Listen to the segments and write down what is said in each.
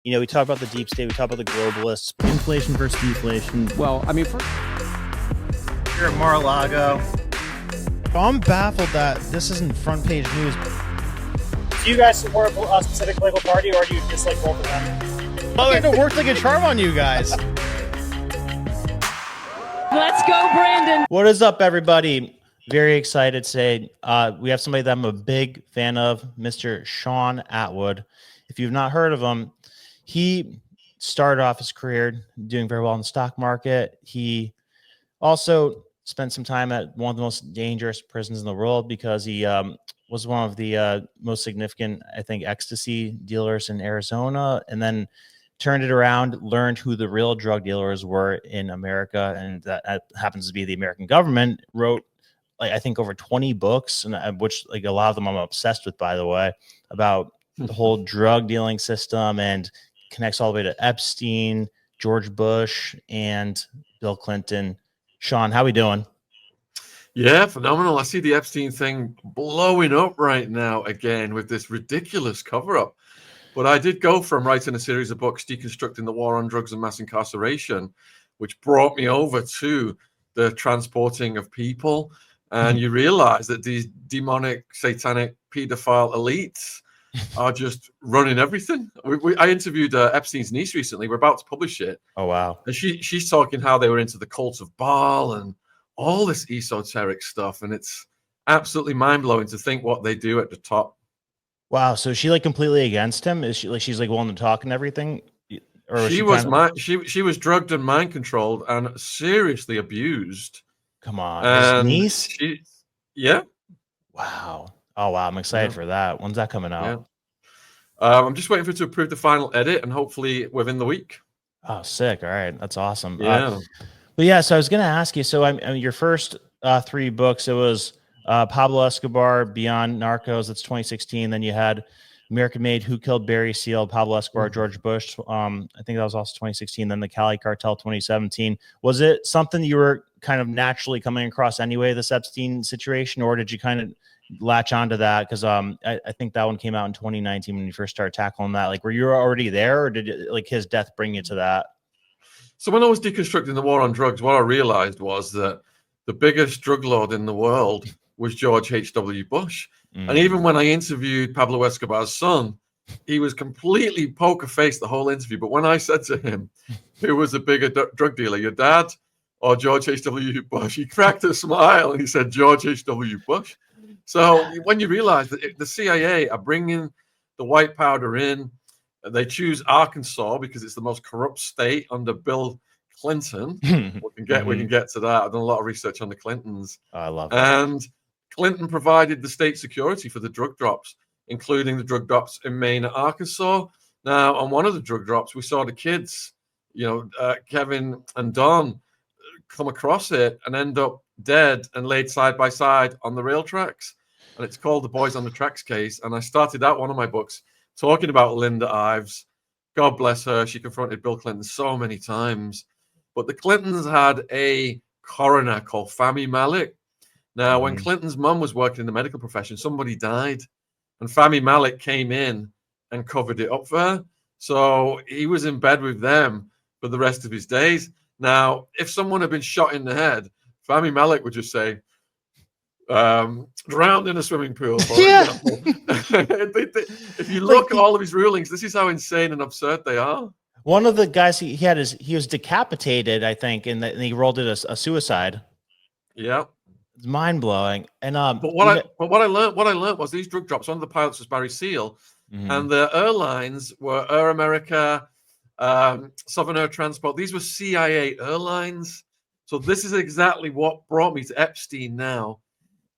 You know, we talk about the deep state, we talk about the globalists. Inflation versus deflation. Well, I mean, Here at Mar-a-Lago. I'm baffled that this isn't front page news. Do you guys support a specific political party, or do you dislike both of them? Oh, it worked like a charm on you guys. Let's go, Brandon. What is up, everybody? Very excited today. We have somebody that I'm a big fan of, Mr. Shaun Attwood. If you've not heard of him, he started off his career doing very well in the stock market. He also spent some time at one of the most dangerous prisons in the world because he was one of the most significant, I think, ecstasy dealers in Arizona, and then turned it around, learned who the real drug dealers were in America, and that happens to be the American government. Wrote, like, I think over 20 books, and which, like, a lot of them I'm obsessed with, by the way, about the whole drug dealing system, and connects all the way to Epstein, George Bush, and Bill Clinton. Shaun, how we doing? Yeah, phenomenal. I see the Epstein thing blowing up right now again with this ridiculous cover-up. But I did go from writing a series of books deconstructing the war on drugs and mass incarceration, which brought me over to the transporting of people. And you realize that these demonic, satanic, pedophile elites are just running everything. I interviewed Epstein's niece recently. We're about to publish it. Oh, wow. And she's talking how they were into the cult of Baal and all this esoteric stuff. And it's absolutely mind-blowing to think what they do at the top. Wow. So is she, like, completely against him? Is she, like, she's like willing to talk and everything? Or she was drugged and mind controlled and seriously abused. Come on. His niece? Yeah. Wow. Oh, wow. I'm excited for that. When's that coming out? Yeah. I'm just waiting for it to approve the final edit, and hopefully within the week. Oh, sick. All right. That's awesome. Yeah. But yeah, so I was going to ask you, so I mean, your first three books, it was Pablo Escobar, Beyond Narcos, that's 2016. Then you had American Made, Who Killed Barry Seal, Pablo Escobar, George Bush. I think that was also 2016. Then the Cali Cartel, 2017. Was it something you were kind of naturally coming across anyway, this Epstein situation, or did you kind of latch onto that? Because I think that one came out in 2019 when you first started tackling that. Like, were you already there, or did it, like, his death bring you to that? So when I was deconstructing the war on drugs, what I realized was that the biggest drug lord in the world was George H.W. Bush. And even when I interviewed Pablo Escobar's son, he was completely poker faced the whole interview. But when I said to him, who was a bigger drug dealer, your dad or George H.W. Bush, he cracked a smile and he said, George H.W. Bush. So when you realize that the CIA are bringing the white powder in, they choose Arkansas because it's the most corrupt state under Bill Clinton. We can get to that. I've done a lot of research on the Clintons. Oh, I love that. And Clinton provided the state security for the drug drops, including the drug drops in Maine and Arkansas. Now, on one of the drug drops, we saw the kids, Kevin and Don, come across it and end up dead and laid side by side on the rail tracks. And it's called the Boys on the Tracks case. And I started out one of my books talking about Linda Ives. God bless her. She confronted Bill Clinton so many times. But the Clintons had a coroner called Fahmy Malek. Now, when Clinton's mum was working in the medical profession, somebody died. And Fahmy Malek came in and covered it up for her. So he was in bed with them for the rest of his days. Now, if someone had been shot in the head, Fahmy Malek would just say, drowned in a swimming pool, for example. If you look at all of his rulings, this is how insane and absurd they are. One of the guys he was decapitated, I think, and he rolled it as a suicide. Yeah. It's mind blowing. And but what I learned was these drug drops. One of the pilots was Barry Seal, and the airlines were Air America, Southern Air Transport. These were CIA airlines. So this is exactly what brought me to Epstein now.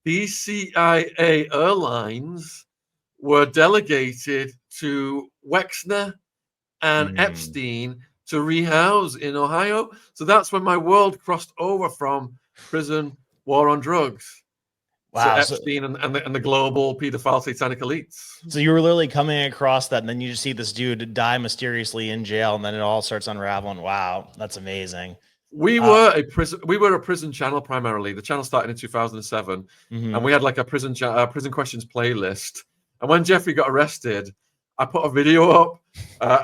These CIA airlines were delegated to Wexner and Epstein to rehouse in Ohio. So that's when my world crossed over from prison, war on drugs, wow, to Epstein and the global pedophile satanic elites. So you were literally coming across that, and then you just see this dude die mysteriously in jail, and then it all starts unraveling. Wow, that's amazing. We were a prison channel primarily. The channel started in 2007, and we had like a prison questions playlist. And when Jeffrey got arrested, I put a video up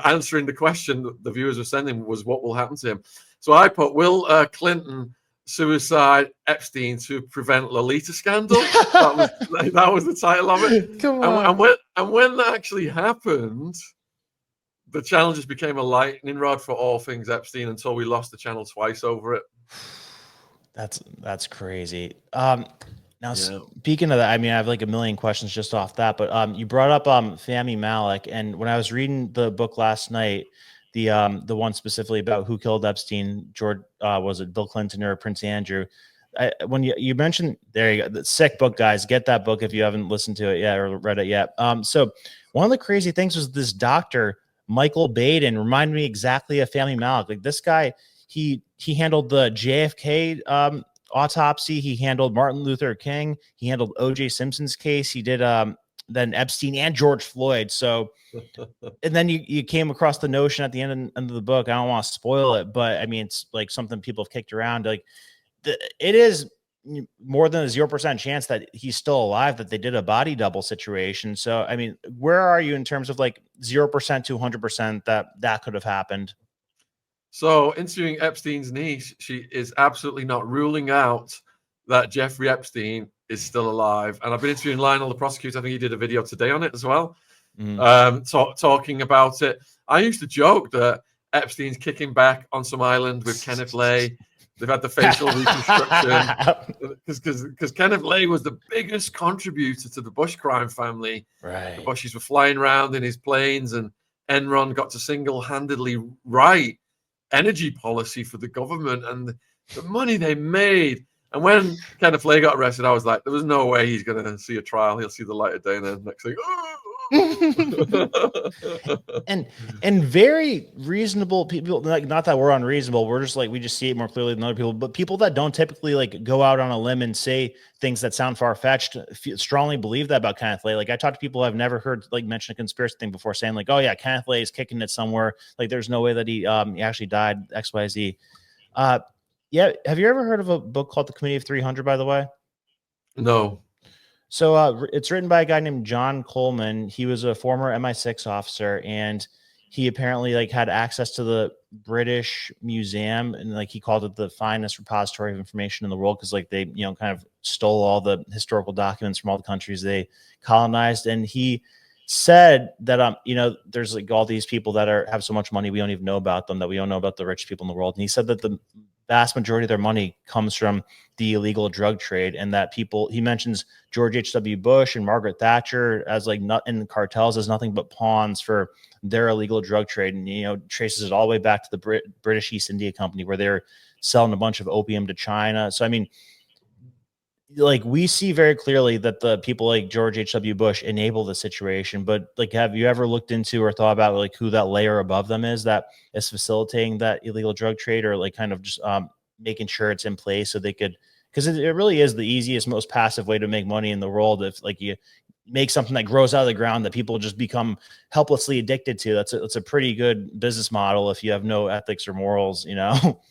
answering the question that the viewers were sending was what will happen to him. So I put, will Clinton suicide Epstein to prevent Lolita scandal? that was the title of it. Come on. And when that actually happened, the channel just became a lightning rod for all things Epstein until we lost the channel twice over it. That's crazy. Now, speaking of that, I mean, I have like a million questions just off that, but you brought up Fahmy Malek, and when I was reading the book last night, the one specifically about who killed Epstein, George, was it Bill Clinton or Prince Andrew? When you mentioned, there you go, the sick book, guys, get that book if you haven't listened to it yet or read it yet. So one of the crazy things was this doctor, Michael Baden, reminded me exactly of Fahmy Malek. Like this guy, he handled the JFK autopsy. He handled Martin Luther King. He handled O.J. Simpson's case. He did then Epstein and George Floyd. So, and then you came across the notion at the end of the book. I don't want to spoil it, but I mean, it's like something people have kicked around. Like it is more than a 0% chance that he's still alive, that they did a body double situation. So, I mean, where are you in terms of like 0% to 100% that could have happened? So, interviewing Epstein's niece, she is absolutely not ruling out that Jeffrey Epstein is still alive. And I've been interviewing Lionel, the prosecutor. I think he did a video today on it as well, talking about it. I used to joke that Epstein's kicking back on some island with Kenneth Lay. They've had the facial reconstruction because Kenneth Lay was the biggest contributor to the Bush crime family. Right. The Bushes were flying around in his planes, and Enron got to single-handedly write energy policy for the government, and the money they made. And when Kenneth Lay got arrested, I was like, there was no way he's going to see a trial. He'll see the light of day, and then next thing, and very reasonable people, like, not that we're unreasonable, we're just like, we just see it more clearly than other people, but people that don't typically like go out on a limb and say things that sound far-fetched strongly believe that about Kenneth Lay. Like I talked to people I've never heard like mention a conspiracy thing before, saying like, oh yeah, Kenneth Lay is kicking it somewhere, like there's no way that he actually died XYZ. Yeah, have you ever heard of a book called The Committee of 300, by the way? No. So it's written by a guy named John Coleman. He was a former MI6 officer, and he apparently like had access to the British Museum, and like he called it the finest repository of information in the world, because like they, you know, kind of stole all the historical documents from all the countries they colonized. And he said that you know, there's like all these people that have so much money we don't even know about them, that we don't know about the rich people in the world. And he said that the vast majority of their money comes from the illegal drug trade, and that people, he mentions George H.W. Bush and Margaret Thatcher as like in cartels as nothing but pawns for their illegal drug trade. And, you know, traces it all the way back to the British East India Company, where they're selling a bunch of opium to China. So, I mean, like we see very clearly that the people like George H.W. Bush enable the situation, but like, have you ever looked into or thought about like who that layer above them is that is facilitating that illegal drug trade, or like kind of just making sure it's in place so they could, because it really is the easiest, most passive way to make money in the world. If like you make something that grows out of the ground that people just become helplessly addicted to, that's a pretty good business model if you have no ethics or morals, you know?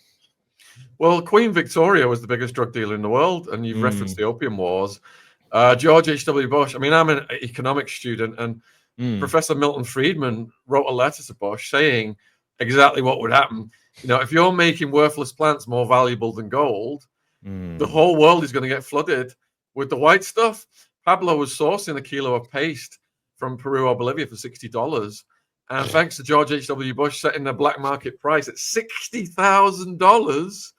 Well, Queen Victoria was the biggest drug dealer in the world, and you've referenced the Opium Wars. George H.W. Bush, I mean, I'm an economics student, and Professor Milton Friedman wrote a letter to Bush saying exactly what would happen. You know, if you're making worthless plants more valuable than gold, the whole world is going to get flooded with the white stuff. Pablo was sourcing a kilo of paste from Peru or Bolivia for $60. And thanks to George H.W. Bush setting the black market price at $60,000,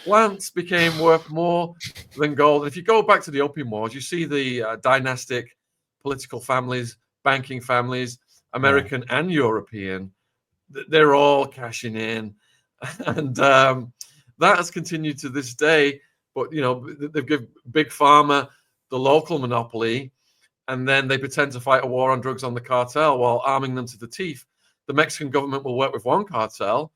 plants became worth more than gold. And if you go back to the Opium Wars, you see the dynastic political families, banking families, American and European, they're all cashing in. And that has continued to this day. But, you know, they've given Big Pharma the local monopoly, and then they pretend to fight a war on drugs on the cartel while arming them to the teeth. The Mexican government will work with one cartel,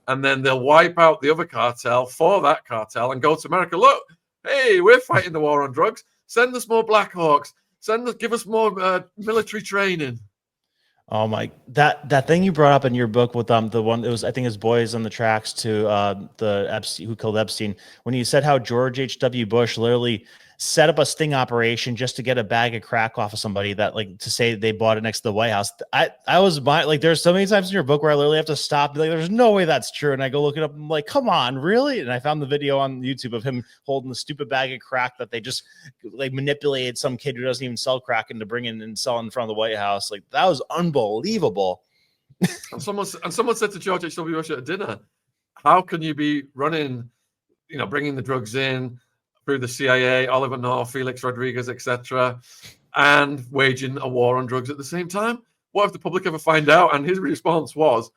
and then they'll wipe out the other cartel for that cartel and go to America. Look, hey, we're fighting the war on drugs. Send us more Black Hawks. Give us more military training. Oh my, that thing you brought up in your book with the one, it was, I think his Boys on the Tracks to the Epstein, who killed Epstein, when you said how George H.W. Bush literally set up a sting operation just to get a bag of crack off of somebody that, like, to say they bought it next to the White House. I was like, there's so many times in your book where I literally have to stop, like, there's no way that's true. And I go look it up. I'm like, come on, really? And I found the video on YouTube of him holding the stupid bag of crack that they just like manipulated some kid who doesn't even sell crack into bring in and sell in front of the White House. Like, that was unbelievable. And someone said to George H.W. Bush at dinner, how can you be running, bringing the drugs in through the CIA, Oliver North, Felix Rodriguez, etc., and waging a war on drugs at the same time? What if the public ever find out? And his response was,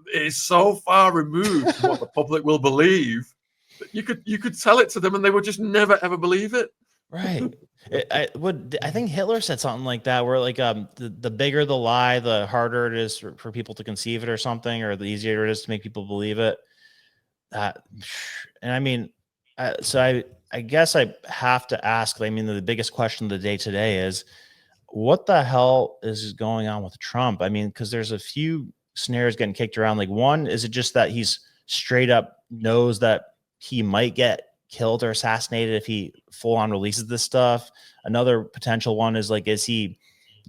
it's so far removed from what the public will believe that you could tell it to them and they would just never ever believe it. Right. I think Hitler said something like that, where like the bigger the lie, the harder it is for people to conceive it or something, or the easier it is to make people believe it. And I mean, so I guess I have to ask, I mean, the biggest question of the day today is, what the hell is going on with Trump? I mean, because there's a few scenarios getting kicked around. Like, one, is it just that he's straight up knows that he might get killed or assassinated if he full on releases this stuff? Another potential one is, like, is he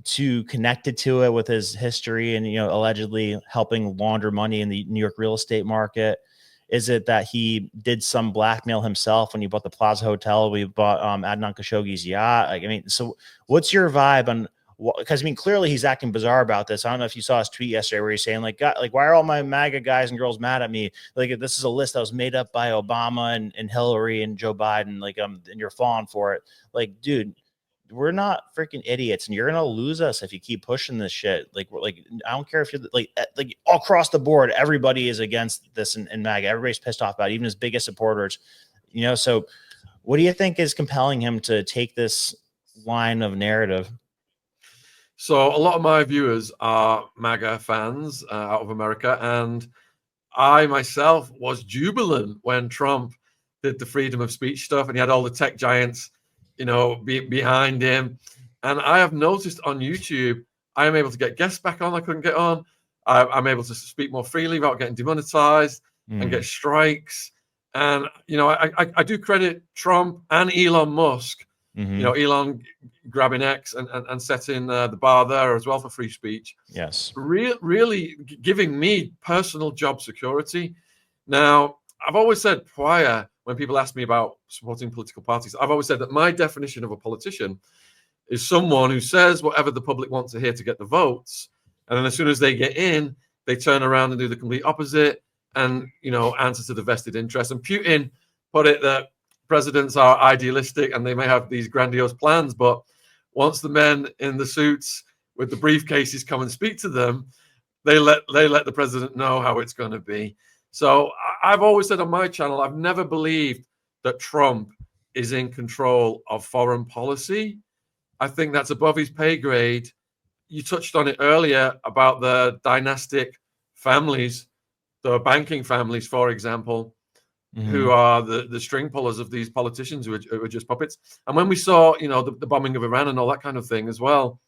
too connected to it with his history and, allegedly helping launder money in the New York real estate market? Is it that he did some blackmail himself when he bought the Plaza Hotel? We bought Adnan Khashoggi's yacht. Like, I mean, so what's your vibe on? Because, I mean, clearly he's acting bizarre about this. I don't know if you saw his tweet yesterday where he's saying, like, God, like, why are all my MAGA guys and girls mad at me? Like, this is a list that was made up by Obama and Hillary and Joe Biden. Like, and you're falling for it. Like, dude, we're not freaking idiots, and you're gonna lose us if you keep pushing this shit. Like, I don't care if you're like all across the board, everybody is against this and MAGA. Everybody's pissed off about it, even his biggest supporters. So what do you think is compelling him to take this line of narrative? So a lot of my viewers are MAGA fans out of America, and I myself was jubilant when Trump did the freedom of speech stuff, and he had all the tech giants, behind him. And I have noticed on YouTube, I am able to get guests back on I couldn't get on. I'm able to speak more freely without getting demonetized and get strikes. And, I do credit Trump and Elon Musk, Elon grabbing X and setting the bar there as well for free speech. Yes. Really giving me personal job security. Now, I've always said prior, when people ask me about supporting political parties, I've always said that my definition of a politician is someone who says whatever the public wants to hear to get the votes. And then as soon as they get in, they turn around and do the complete opposite and, answer to the vested interest. And Putin put it that presidents are idealistic and they may have these grandiose plans, but once the men in the suits with the briefcases come and speak to them, they let the president know how it's going to be. So I've always said on my channel, I've never believed that Trump is in control of foreign policy. I think that's above his pay grade. You touched on it earlier about the dynastic families, the banking families, for example, who are the string pullers of these politicians who are just puppets. And when we saw, the bombing of Iran and all that kind of thing as well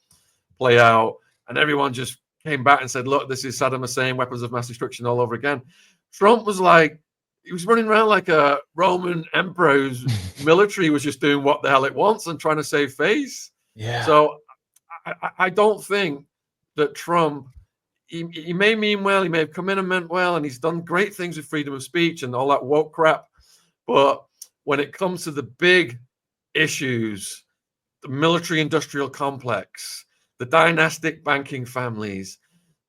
play out, and everyone just came back and said, look, this is Saddam Hussein, weapons of mass destruction all over again. Trump was like, he was running around like a Roman emperor whose military was just doing what the hell it wants and trying to save face. Yeah. So I don't think that Trump, he may mean well, he may have come in and meant well, and he's done great things with freedom of speech and all that woke crap. But when it comes to the big issues, the military industrial complex, the dynastic banking families,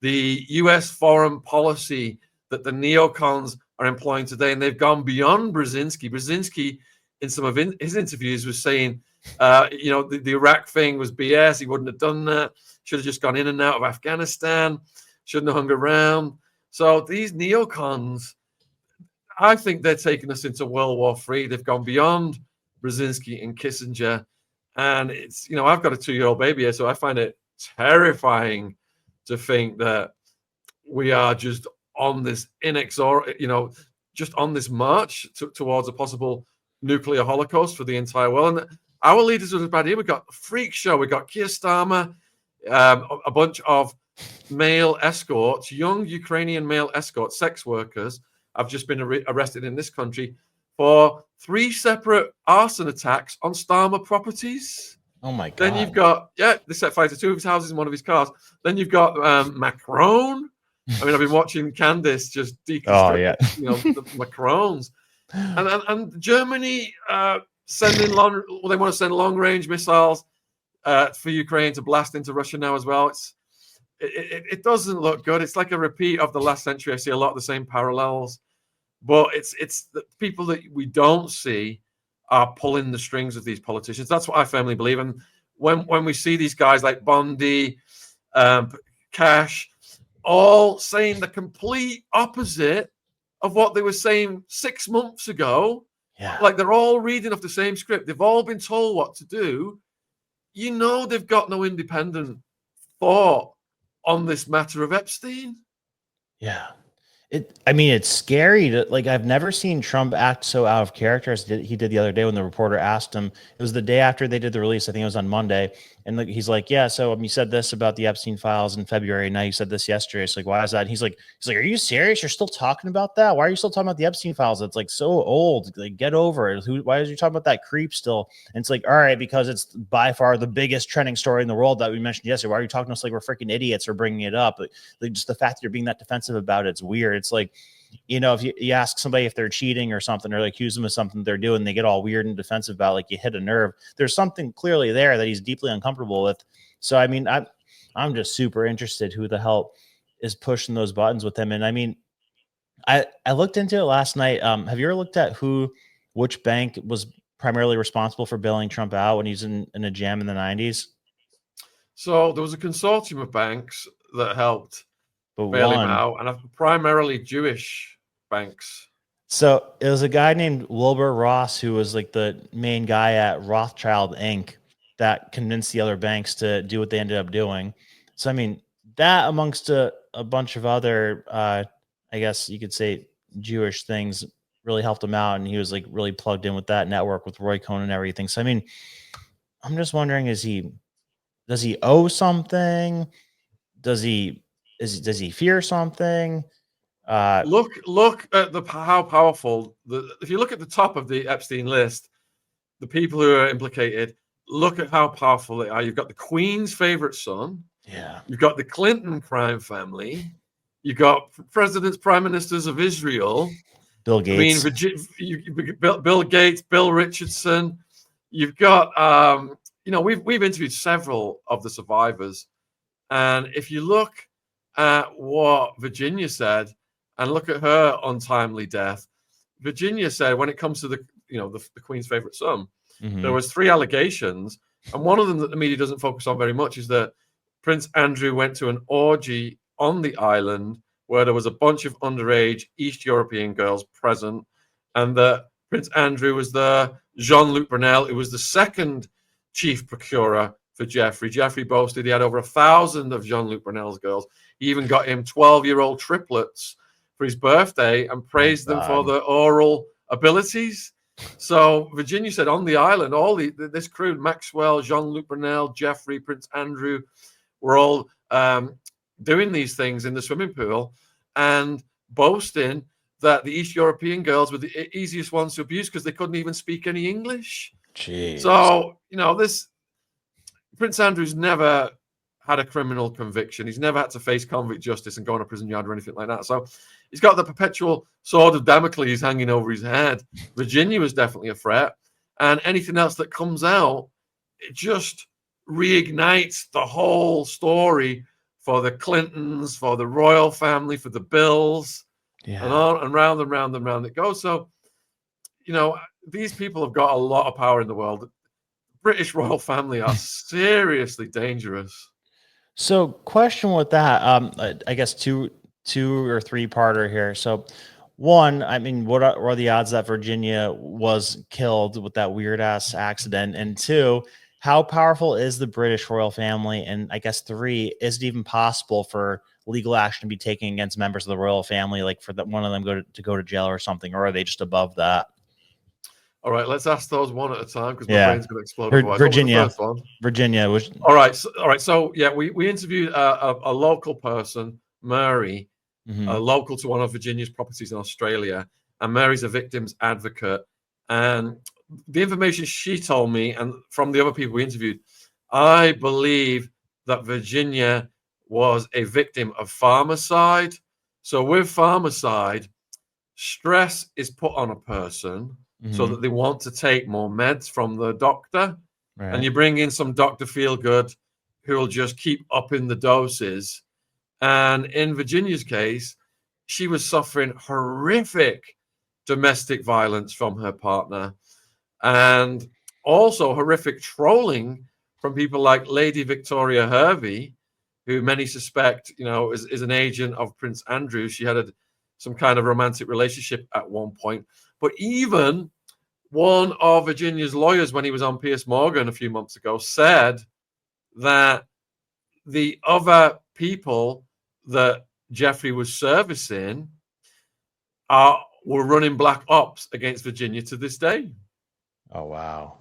the US foreign policy that the neocons are employing today, and they've gone beyond Brzezinski. Brzezinski, in some of his interviews, was saying, the Iraq thing was BS. He wouldn't have done that. Should have just gone in and out of Afghanistan. Shouldn't have hung around. So these neocons, I think they're taking us into World War III. They've gone beyond Brzezinski and Kissinger. And it's, I've got a 2-year-old baby here, so I find it terrifying to think that we are just on this just on this march towards a possible nuclear holocaust for the entire world. And our leaders are bad here. We've got a freak show. We've got Keir Starmer, a bunch of male escorts, young Ukrainian male escorts, sex workers, have just been arrested in this country for 3 separate arson attacks on Starmer properties. Oh my God. Then you've got, they set fire to 2 of his houses and 1 of his cars. Then you've got Macron. I mean, I've been watching Candice just deconstruct, the Macrons. And Germany sending they want to send long-range missiles for Ukraine to blast into Russia now as well. It doesn't look good. It's like a repeat of the last century. I see a lot of the same parallels, but it's the people that we don't see are pulling the strings of these politicians. That's what I firmly believe. And when we see these guys like Bondi, Cash, all saying the complete opposite of what they were saying 6 months ago, like they're all reading off the same script. They've all been told what to do. They've got no independent thought on this matter of Epstein. Yeah. It's scary to, like, I've never seen Trump act so out of character as he did the other day when the reporter asked him. It was the day after they did the release. I think it was on Monday. And he's like, yeah, so you said this about the Epstein files in February. Now you said this yesterday. It's like, why is that? And he's like, are you serious? You're still talking about that? Why are you still talking about the Epstein files? It's like so old. Like, get over it. Why is you talking about that creep still? And it's like, all right, because it's by far the biggest trending story in the world that we mentioned yesterday. Why are you talking to us like we're freaking idiots or bringing it up? Like just the fact that you're being that defensive about it's weird. It's like, if you ask somebody if they're cheating or something, or like accuse them of something they're doing, they get all weird and defensive about, like, you hit a nerve. There's something clearly there that he's deeply uncomfortable with. So, I'm just super interested who the hell is pushing those buttons with him. And I looked into it last night. Have you ever looked at which bank was primarily responsible for bailing Trump out when he's in a jam in the 90s? So there was a consortium of banks that helped But bail him out, and primarily Jewish banks. So it was a guy named Wilbur Ross who was like the main guy at Rothschild Inc. that convinced the other banks to do what they ended up doing. So that amongst a bunch of other, I guess you could say, Jewish things really helped him out, and he was like really plugged in with that network with Roy Cohn and everything. So I'm just wondering, does he owe something? Does he fear something? Look at how powerful if you look at the top of the Epstein list, the people who are implicated, look at how powerful they are. You've got the Queen's favorite son. Yeah. You've got the Clinton crime family. You've got presidents, prime ministers of Israel. Bill Gates. Bill Gates, Bill Richardson. You've got we've interviewed several of the survivors, and if you look at what Virginia said and look at her untimely death, Virginia said when it comes to the Queen's favorite son, there was 3 allegations, and one of them that the media doesn't focus on very much is that Prince Andrew went to an orgy on the island where there was a bunch of underage East European girls present, and that Prince Andrew was there. Jean-Luc Brunel, who was the second chief procurer for Jeffrey. Jeffrey boasted he had over 1,000 of Jean-Luc Brunel's girls. He even got him 12-year-old triplets for his birthday and praised them for their oral abilities. So Virginia said on the island, all this crew, Maxwell, Jean-Luc Brunel, Jeffrey, Prince Andrew, were all doing these things in the swimming pool and boasting that the East European girls were the easiest ones to abuse because they couldn't even speak any English. Jeez. So, this Prince Andrew's never had a criminal conviction. He's never had to face convict justice and go on a prison yard or anything like that. So he's got the perpetual sword of Damocles hanging over his head. Virginia was definitely a threat. And anything else that comes out, it just reignites the whole story for the Clintons, for the royal family, for the Bills, and on and round and round and round it goes. So, these people have got a lot of power in the world. The British royal family are seriously dangerous. So, question with that, I guess two or three parter here. So, one, what are the odds that Virginia was killed with that weird ass accident? And two, how powerful is the British royal family? And I guess three, is it even possible for legal action to be taken against members of the royal family, like for one of them go to jail or something, or are they just above that? All right, let's ask those one at a time because my brain's going to explode. Virginia was all right. So yeah, we interviewed a local person, Murray, local to one of Virginia's properties in Australia, and Mary's a victim's advocate. And the information she told me, and from the other people we interviewed, I believe that Virginia was a victim of pharmacide. So with pharmacide, stress is put on a person so that they want to take more meds from the doctor. Right. And you bring in some Dr. Feelgood who will just keep upping the doses. And in Virginia's case, she was suffering horrific domestic violence from her partner, and also horrific trolling from people like Lady Victoria Hervey, who many suspect, is an agent of Prince Andrew. She had some kind of romantic relationship at one point. But even one of Virginia's lawyers, when he was on Piers Morgan a few months ago, said that the other people that Jeffrey was servicing were running black ops against Virginia to this day. Oh, wow.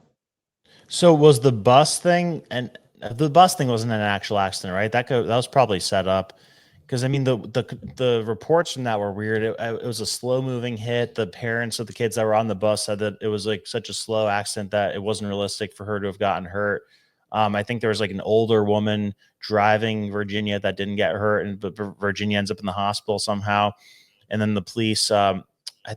So was the bus thing, and the bus thing wasn't an actual accident, right? That was probably set up, because I mean the reports from that were weird. It was a slow moving hit. The parents of the kids that were on the bus said that it was like such a slow accident that it wasn't realistic for her to have gotten hurt. I think there was like an older woman driving Virginia that didn't get hurt, but Virginia ends up in the hospital somehow. And then the police, I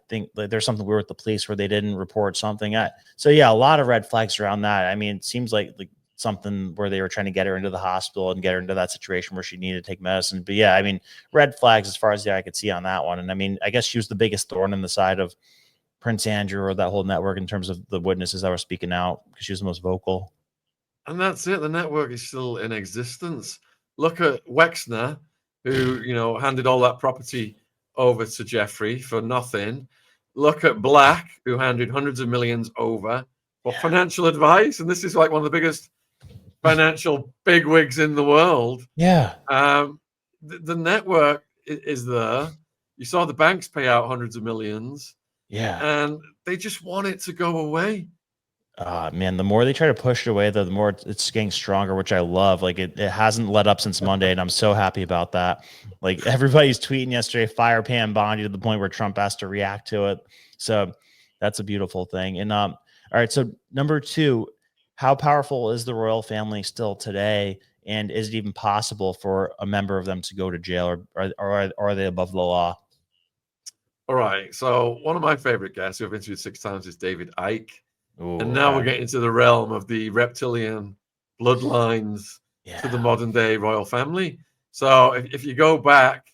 think there's something weird with the police where they didn't report something. So yeah, a lot of red flags around that. I mean, it seems like something where they were trying to get her into the hospital and get her into that situation where she needed to take medicine. But yeah, I mean, red flags as far as the eye could see on that one. And I mean, I guess she was the biggest thorn in the side of Prince Andrew or that whole network in terms of the witnesses that were speaking out, because she was the most vocal. And that's it. The network is still in existence. Look at Wexner, who, handed all that property over to Jeffrey for nothing. Look at Black, who handed hundreds of millions over for financial advice. And this is like one of the biggest financial bigwigs in the world. Yeah. The network is there. You saw the banks pay out hundreds of millions. Yeah. And they just want it to go away. Man, the more they try to push it away, the more it's getting stronger, which I love. Like it hasn't let up since Monday, and I'm so happy about that. Like everybody's tweeting yesterday, fire Pam Bondi, to the point where Trump has to react to it. So that's a beautiful thing. And all right, so number 2, how powerful is the royal family still today? And is it even possible for a member of them to go to jail, or are they above the law? All right. So one of my favorite guests who I've interviewed 6 times is David Icke. Ooh, and now we're getting into the realm of the reptilian bloodlines to the modern day royal family. So if you go back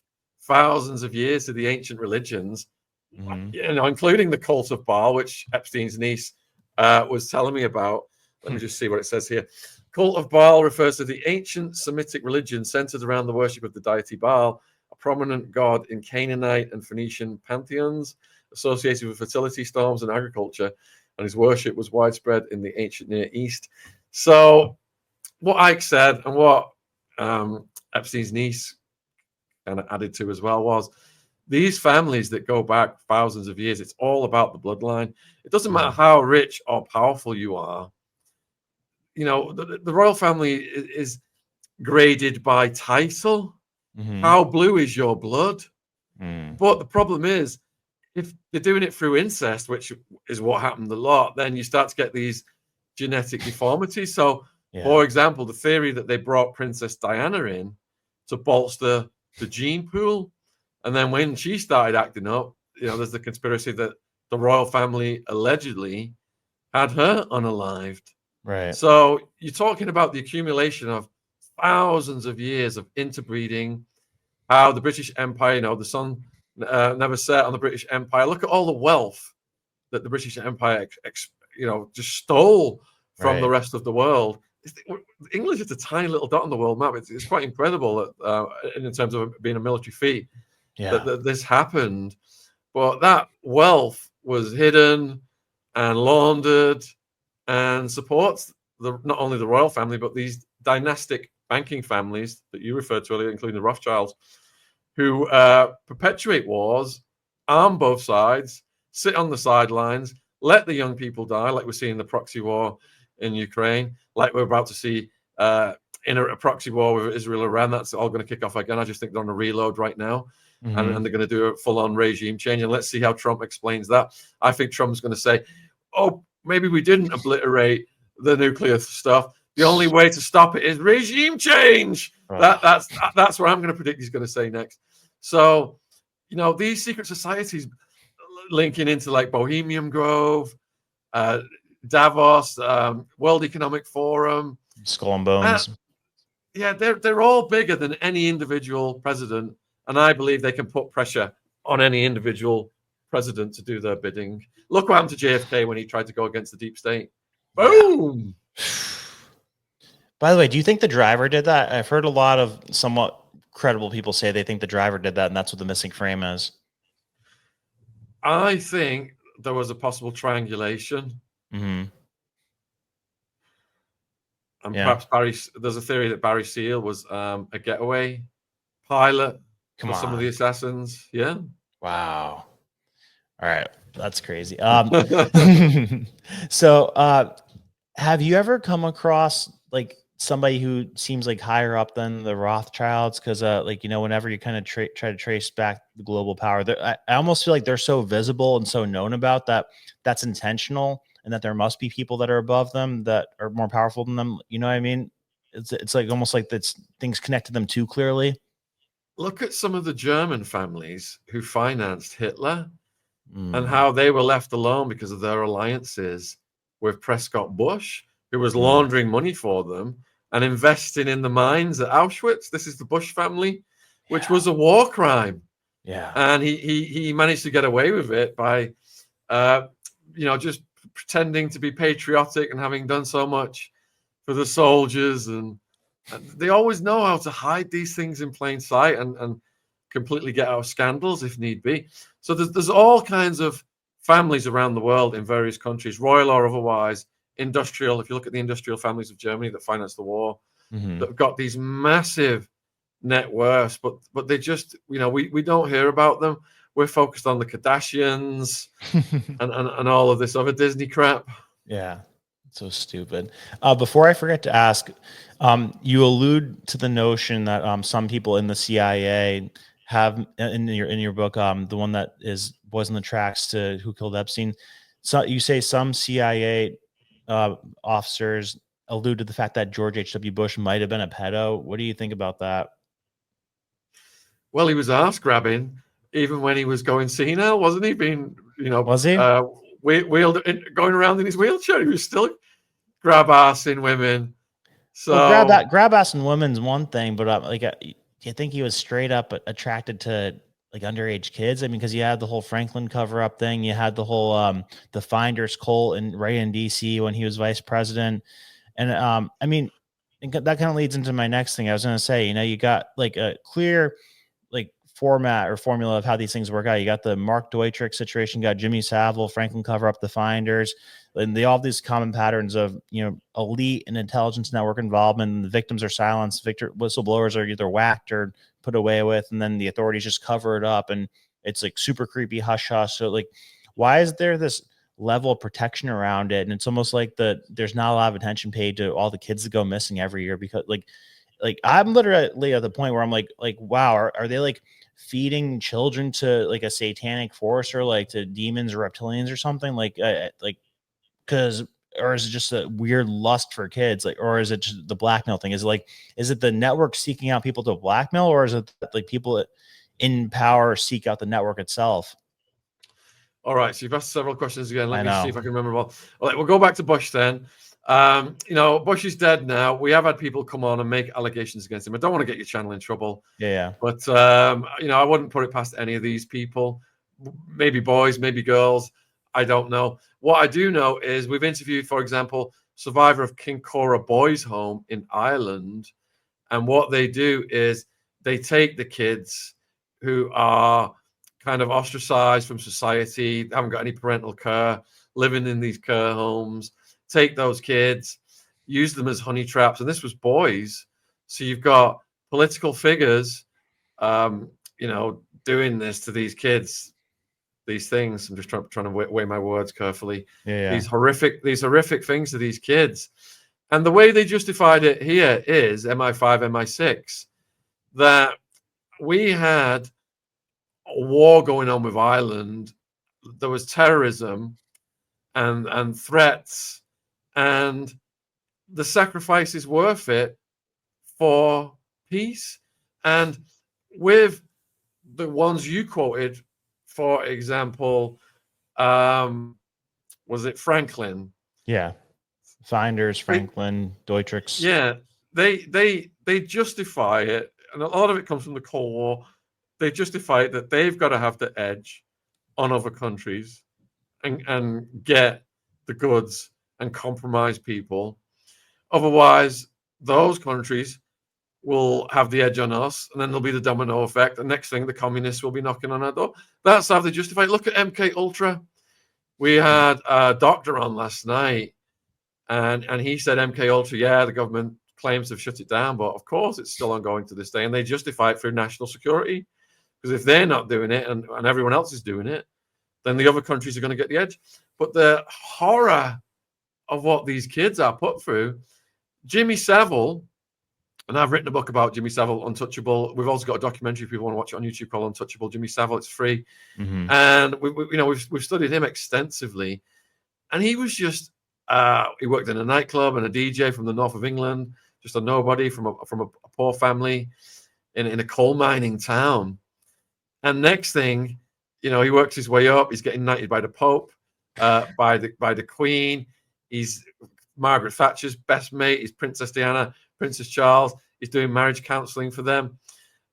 thousands of years to the ancient religions, including the cult of Baal, which Epstein's niece was telling me about. Let me just see what it says here. Cult of Baal refers to the ancient Semitic religion centered around the worship of the deity Baal, a prominent god in Canaanite and Phoenician pantheons associated with fertility, storms, and agriculture. And his worship was widespread in the ancient Near East. So what Icke said, and what Epstein's niece kind of added to as well, was these families that go back thousands of years, it's all about the bloodline. It doesn't matter how rich or powerful you are. The royal family is graded by title. How blue is your blood? But the problem is, if they're doing it through incest, which is what happened a lot, then you start to get these genetic deformities. So, for example, the theory that they brought Princess Diana in to bolster the gene pool, and then when she started acting up, there's the conspiracy that the royal family allegedly had her unalived. Right. So you're talking about the accumulation of thousands of years of interbreeding, how the British Empire, the sun never set on the British Empire. Look at all the wealth that the British Empire, just stole from the rest of the world. English is a tiny little dot on the world map. It's quite incredible that, in terms of being a military feat, that this happened. But that wealth was hidden and laundered and supports not only the royal family, but these dynastic banking families that you referred to earlier, including the Rothschilds, who perpetuate wars, arm both sides, sit on the sidelines, let the young people die, like we're seeing the proxy war in Ukraine, like we're about to see in a proxy war with Israel Iran. That's all going to kick off again. I just think they're on a reload right now. and they're going to do a full-on regime change. And let's see how Trump explains that. I think Trump's going to say, oh, maybe we didn't obliterate the nuclear stuff. The only way to stop it is regime change. That's what I'm going to predict he's going to say next. So, you know, these secret societies linking into like Bohemian Grove, Davos, World Economic Forum, Skull and Bones. Yeah, they're all bigger than any individual president, and I believe they can put pressure on any individual president to do their bidding. Look what happened to JFK when he tried to go against the deep state. Boom. By the way, do you think the driver did that? I've heard a lot of somewhat credible people say they think the driver did that, and that's what the missing frame is. I think there was a possible triangulation. And perhaps there's a theory that Barry Seal was a getaway pilot for some of the assassins. Yeah. Wow. All right. That's crazy. So have you ever come across like somebody who seems like higher up than the Rothschilds? Because like, you know, whenever you kind of try to trace back the global power, I almost feel like they're so visible and so known about that that's intentional, and that there must be people that are above them that are more powerful than them. You know what I mean? It's like almost like that's things connect to them too clearly. Look at some of the German families who financed Hitler and how they were left alone because of their alliances with Prescott Bush, who was laundering money for them and investing in the mines at Auschwitz. This is the Bush family, which was a war crime. Yeah. And he managed to get away with it by, you know, just pretending to be patriotic and having done so much for the soldiers. And they always know how to hide these things in plain sight and completely get out of scandals if need be. So there's all kinds of families around the world in various countries, royal or otherwise, industrial. If you look at the industrial families of Germany that financed the war, that have got these massive net worths, but they just, you know, we don't hear about them. We're focused on the Kardashians and all of this other Disney crap. Yeah. So stupid. Before I forget to ask, you allude to the notion that some people in the CIA have in your book, the one that was in the tracks to Who Killed Epstein. So you say some CIA officers allude to the fact that George H.W. Bush might have been a pedo. What do you think about that? Well, he was ass grabbing even when he was going senile, wasn't he? Being, you know, was he wheeled going around in his wheelchair? He was still grab ass in women. So well, grab ass in women's one thing, but like, do you think he was straight up attracted to like underage kids? I mean, because you had the whole Franklin cover up thing, you had the whole the Finders cult right in DC when he was vice president, and I mean, that kind of leads into my next thing. I was going to say, you know, you got like a clear like format or formula of how these things work out. You got the Mark Deutrich situation, you got Jimmy Savile, Franklin cover up the Finders, and they all have these common patterns of, you know, elite and intelligence network involvement. And the victims are silenced. Whistleblowers are either whacked or put away with, and then the authorities just cover it up, and it's like super creepy hush hush. So like, why is there this level of protection around it? And it's almost like there's not a lot of attention paid to all the kids that go missing every year, because like I'm literally at the point where I'm like, wow, are they like feeding children to like a satanic force or like to demons or reptilians or something? Like or is it just a weird lust for kids? Like, or is it just the blackmail thing? Is it the network seeking out people to blackmail, or is it like people in power seek out the network itself? All right, so you've asked several questions again. Let me see if I can remember them all. All right, we'll go back to Bush then. You know, Bush is dead now. We have had people come on and make allegations against him. I don't want to get your channel in trouble. Yeah. But, you know, I wouldn't put it past any of these people. Maybe boys, maybe girls. I don't know. What I do know is we've interviewed, for example, survivor of Kincora Boys Home in Ireland. And what they do is they take the kids who are kind of ostracized from society, haven't got any parental care, living in these care homes, take those kids, use them as honey traps. And this was boys. So you've got political figures, you know, doing this to these kids, these things. I'm just trying to weigh my words carefully. Yeah. These horrific things to these kids. And the way they justified it here is MI5, MI6, that we had a war going on with Ireland. There was terrorism and threats, and the sacrifice is worth it for peace. And with the ones you quoted, for example, was it Franklin? Yeah. Finders, Franklin, Deutrix. Yeah, they justify it, and a lot of it comes from the Cold War. They justify it that they've got to have the edge on other countries and get the goods and compromise people. Otherwise, those countries will have the edge on us, and then there'll be the domino effect. The next thing, the communists will be knocking on our door. That's how they justify it. Look at MK Ultra. We had a doctor on last night, and he said MK Ultra, yeah, the government claims to shut it down, but of course it's still ongoing to this day, and they justify it through national security. Because if they're not doing it and everyone else is doing it, then the other countries are going to get the edge. But the horror of what these kids are put through, Jimmy Savile, and I've written a book about Jimmy Savile, Untouchable. We've also got a documentary if people want to watch it on YouTube called Untouchable Jimmy Savile. It's free. Mm-hmm. And we've studied him extensively. And he was just he worked in a nightclub and a DJ from the north of England, just a nobody from a poor family in a coal mining town. And next thing, he works his way up. He's getting knighted by the Pope, by the Queen. He's Margaret Thatcher's best mate. He's Princess Diana, Princess Charles. He's doing marriage counseling for them.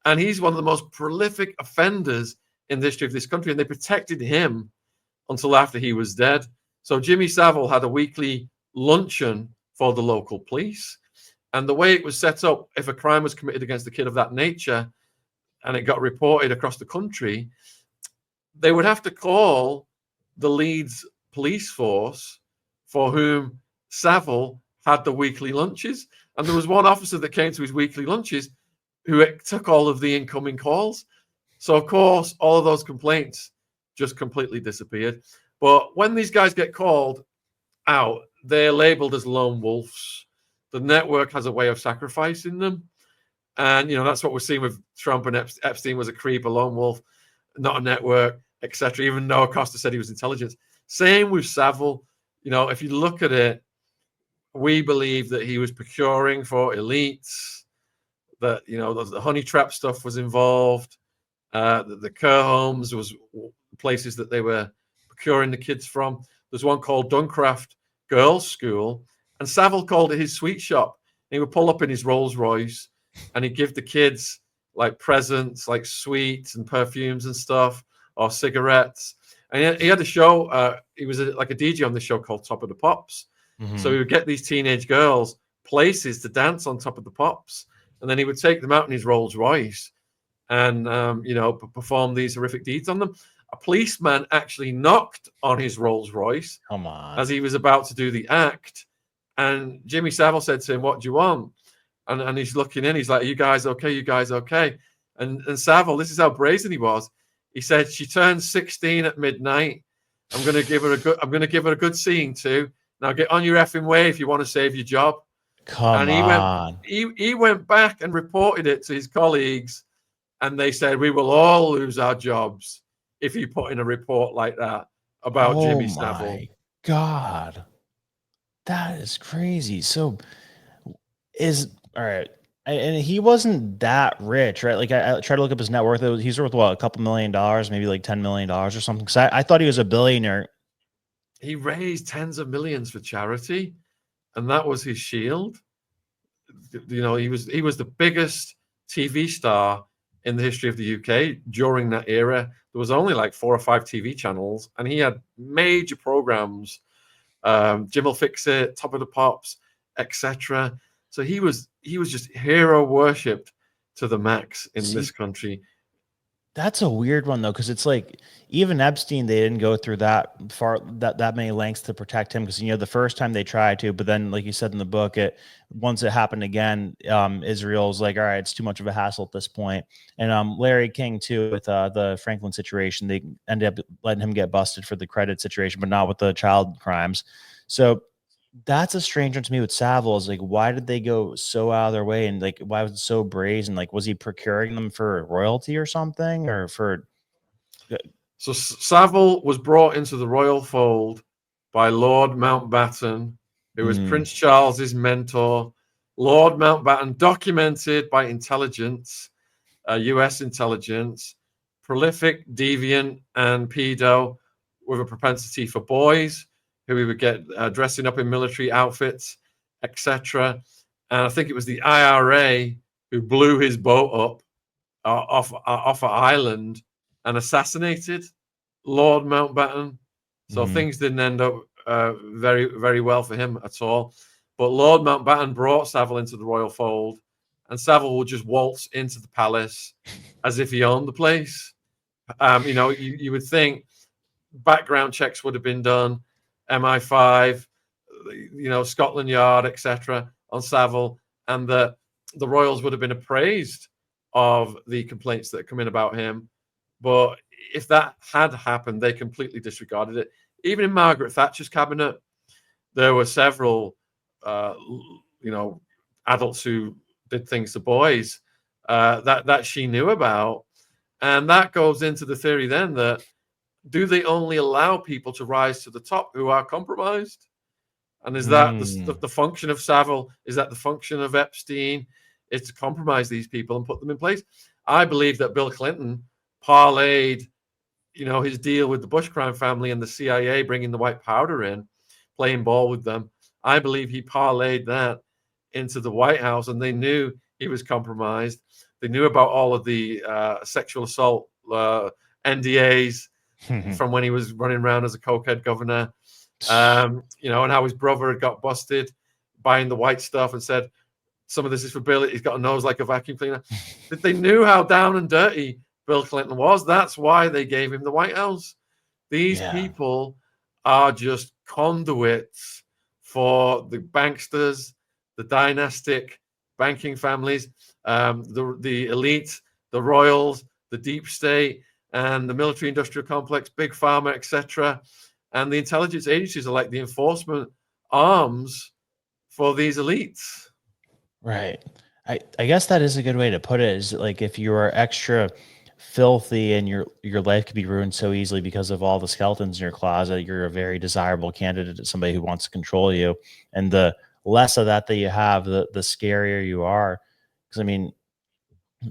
And he's one of the most prolific offenders in the history of this country. And they protected him until after he was dead. So Jimmy Savile had a weekly luncheon for the local police. And the way it was set up, if a crime was committed against a kid of that nature and it got reported across the country, they would have to call the Leeds police force for whom Savile had the weekly lunches. And there was one officer that came to his weekly lunches who took all of the incoming calls. So, of course, all of those complaints just completely disappeared. But when these guys get called out, they're labeled as lone wolves. The network has a way of sacrificing them. And, that's what we're seeing with Trump, and Epstein was a creep, a lone wolf, not a network, etc. Even though Acosta said he was intelligence. Same with Savile. If you look at it, we believe that he was procuring for elites, that, the honey trap stuff was involved, the care homes was places that they were procuring the kids from. There's one called Duncraft Girls' School, and Savile called it his sweet shop. He would pull up in his Rolls Royce, and he'd give the kids like presents, like sweets and perfumes and stuff, or cigarettes. And he had a show. He was like a DJ on this show called Top of the Pops. Mm-hmm. So he would get these teenage girls places to dance on top of the pops, and then he would take them out in his Rolls Royce and perform these horrific deeds on them. A policeman actually knocked on his Rolls Royce as he was about to do the act, and Jimmy Savile said to him, "What do you want?" And he's looking in. He's like, "You guys okay? You guys okay?" And Savile, this is how brazen he was. He said, "She turned 16 at midnight. I'm going to give her a good seeing too. Now get on your effing way if you want to save your job." He went back and reported it to his colleagues, and they said, "We will all lose our jobs if you put in a report like that about Jimmy Savile." Oh my God, that is crazy. So all right. And he wasn't that rich, right? Like I tried to look up his net worth. He's worth what, a couple $1 million, maybe like $10 million or something. Because I thought he was a billionaire. He raised tens of millions for charity, and that was his shield. He was the biggest TV star in the history of the UK during that era. There was only like 4 or 5 TV channels, and he had major programs. Jim will Fix It, Top of the Pops, etc. So he was just hero worshipped to the max in this country. That's a weird one though, because it's like even Epstein, they didn't go through that many lengths to protect him, because the first time they tried to, but then like you said in the book, once it happened again, Israel's like, all right, it's too much of a hassle at this point. And Larry King too, with the Franklin situation, they ended up letting him get busted for the credit situation, but not with the child crimes. So that's a strange one to me with Savile. Is like, why did they go so out of their way, and like, why was it so brazen? Like, was he procuring them for royalty or something, or for So Savile was brought into the royal fold by Lord Mountbatten, who was Prince Charles's mentor. Lord Mountbatten, documented by intelligence, US intelligence, prolific, deviant, and pedo with a propensity for boys, who we would get dressing up in military outfits, etc. And I think it was the IRA who blew his boat up off an island and assassinated Lord Mountbatten. So things didn't end up very, very well for him at all. But Lord Mountbatten brought Savile into the royal fold, and Savile would just waltz into the palace as if he owned the place. You would think background checks would have been done, MI5, Scotland Yard, etc., on Savile, and the royals would have been appraised of the complaints that come in about him. But if that had happened, they completely disregarded it. Even in Margaret Thatcher's cabinet, there were several, adults who did things to boys that she knew about. And that goes into the theory then that, do they only allow people to rise to the top who are compromised? And is that the function of Savile? Is that the function of Epstein? It's to compromise these people and put them in place. I believe that Bill Clinton parlayed, his deal with the Bush crime family and the CIA bringing the white powder in, playing ball with them. I believe he parlayed that into the White House, and they knew he was compromised. They knew about all of the sexual assault NDAs from when he was running around as a cokehead governor, and how his brother had got busted buying the white stuff and said, some of this is for Bill. He's got a nose like a vacuum cleaner. They knew how down and dirty Bill Clinton was. That's why they gave him the White House. These people are just conduits for the banksters, the dynastic banking families, the elite, the royals, the deep state, and the military-industrial complex, big pharma, etc. And the intelligence agencies are like the enforcement arms for these elites. Right. I guess that is a good way to put it, is like if you are extra filthy and your life could be ruined so easily because of all the skeletons in your closet, you're a very desirable candidate to somebody who wants to control you. And the less of that you have, the scarier you are. Because I mean,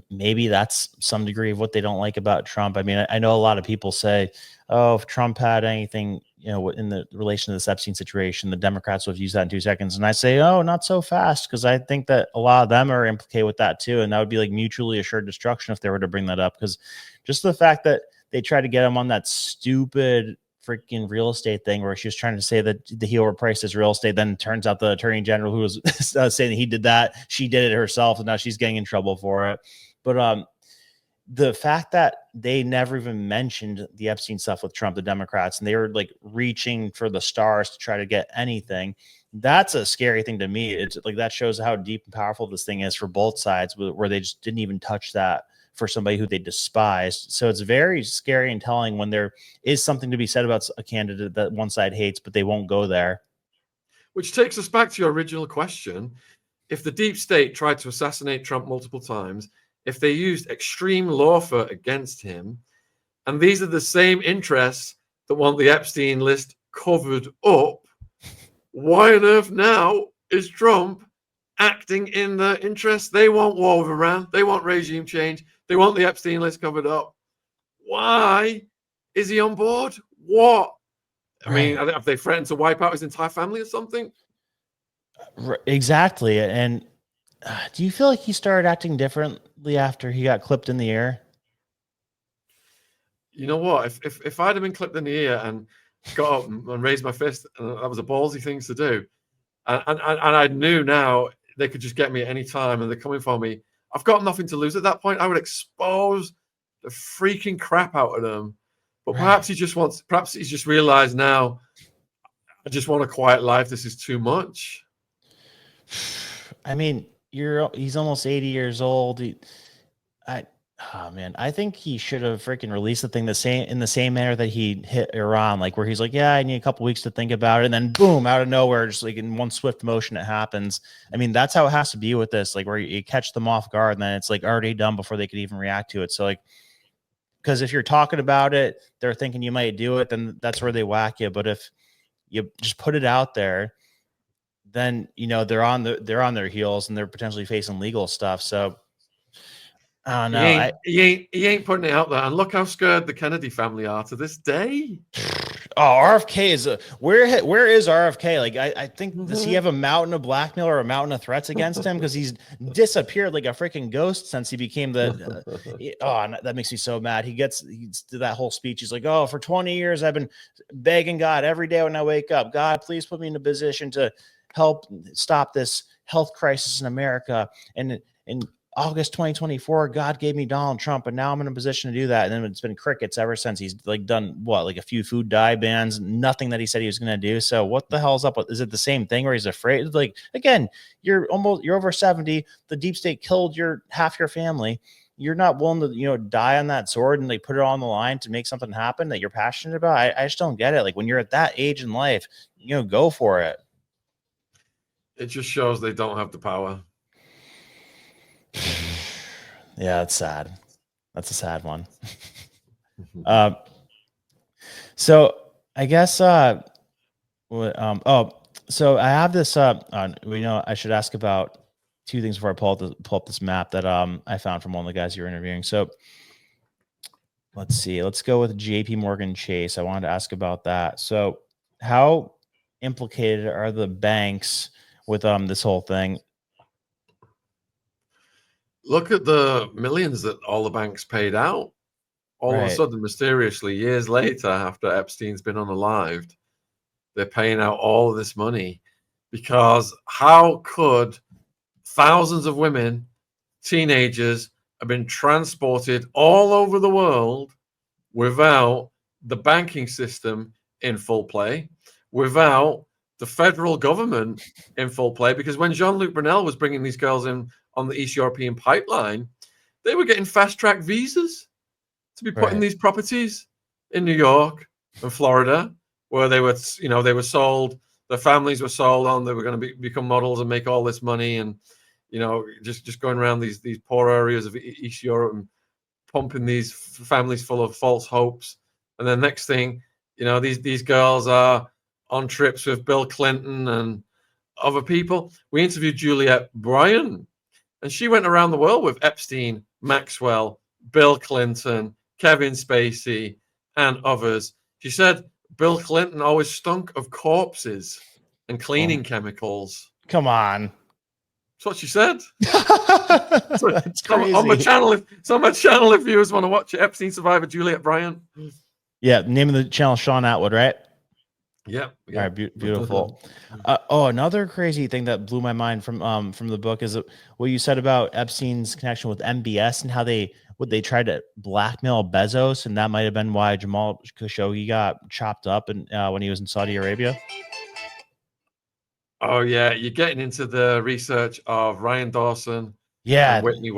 maybe that's some degree of what they don't like about Trump. I mean, I know a lot of people say, oh, if Trump had anything, in the relation to this Epstein situation, the Democrats would have used that in 2 seconds. And I say, oh, not so fast, because I think that a lot of them are implicated with that too. And that would be like mutually assured destruction if they were to bring that up. Because just the fact that they tried to get him on that stupid freaking real estate thing where she was trying to say that he overpriced his real estate. Then it turns out the attorney general who was saying that he did that, she did it herself, and now she's getting in trouble for it. But the fact that they never even mentioned the Epstein stuff with Trump, the Democrats, and they were like reaching for the stars to try to get anything, that's a scary thing to me. It's like that shows how deep and powerful this thing is for both sides, where they just didn't even touch that for somebody who they despised. So it's very scary and telling when there is something to be said about a candidate that one side hates, but they won't go there. Which takes us back to your original question. If the deep state tried to assassinate Trump multiple times, if they used extreme lawfare against him, and these are the same interests that want the Epstein list covered up, why on earth now is Trump acting in their interests? They want war with Iran. They want regime change. They want the Epstein list covered up. Why is he on board? What? I mean, have they threatened to wipe out his entire family or something? Exactly. And do you feel like he started acting differently after he got clipped in the ear? You know what? If I'd have been clipped in the ear and got up and raised my fist, that was a ballsy thing to do. And I knew now they could just get me at any time, and they're coming for me. I've got nothing to lose at that point. I would expose the freaking crap out of them. But perhaps he's just realized now, I just want a quiet life. This is too much. I mean, he's almost 80 years old. I think he should have freaking released the thing in the same manner that he hit Iran, like where he's like, yeah, I need a couple weeks to think about it, and then boom, out of nowhere, just like in one swift motion, it happens. I mean, that's how it has to be with this, like where you catch them off guard, and then it's like already done before they could even react to it. So like, because if you're talking about it, they're thinking you might do it, then that's where they whack you. But if you just put it out there, then they're on their heels and they're potentially facing legal stuff. So I don't know. He ain't putting it out there. And look how scared the Kennedy family are to this day. Oh, RFK is where is RFK? Like, I think, does he have a mountain of blackmail or a mountain of threats against him? Because he's disappeared like a freaking ghost since he became the. That makes me so mad. He did that whole speech. He's like, oh, for 20 years I've been begging God every day when I wake up, God, please put me in a position to help stop this health crisis in America. And in August 2024, God gave me Donald Trump, and now I'm in a position to do that. And then it's been crickets ever since. He's like done like a few food dye bans, nothing that he said he was going to do. So what the hell's up? Is it the same thing where he's afraid? Like, again, you're over 70. The deep state killed half your family. You're not willing to, die on that sword and like put it on the line to make something happen that you're passionate about. I just don't get it. Like, when you're at that age in life, go for it. It just shows they don't have the power. Yeah, it's sad. That's a sad one. So I guess so I have this I should ask about two things before I pull up this map that I found from one of the guys you're interviewing. So let's see. Let's go with JP Morgan Chase. I wanted to ask about that. So how implicated are the banks with this whole thing? Look at the millions that all the banks paid out. All of a sudden, mysteriously, years later, after Epstein's been unalived, they're paying out all of this money. Because how could thousands of women, teenagers, have been transported all over the world without the banking system in full play, without the federal government in full play? Because when Jean-Luc Brunel was bringing these girls in on the East European pipeline, they were getting fast-track visas to be put in these properties in New York and Florida, where they were, they were sold. Their families were sold on. They were going to become models and make all this money, and just going around these poor areas of East Europe and pumping these families full of false hopes. And then next thing, these girls are on trips with Bill Clinton and other people. We interviewed Juliette Bryan, and she went around the world with Epstein, Maxwell, Bill Clinton, Kevin Spacey, and others. She said Bill Clinton always stunk of corpses and cleaning chemicals. Come on. That's what she said. That's crazy. On my channel, it's on my channel if viewers want to watch it. Epstein survivor Juliette Bryan. Yeah, name of the channel, Shaun Attwood, right? Yeah. All right, beautiful. Another crazy thing that blew my mind from the book is what you said about Epstein's connection with MBS and how they tried to blackmail Bezos, and that might have been why Jamal Khashoggi got chopped up and when he was in Saudi Arabia. Oh yeah, you're getting into the research of Ryan Dawson, and Whitney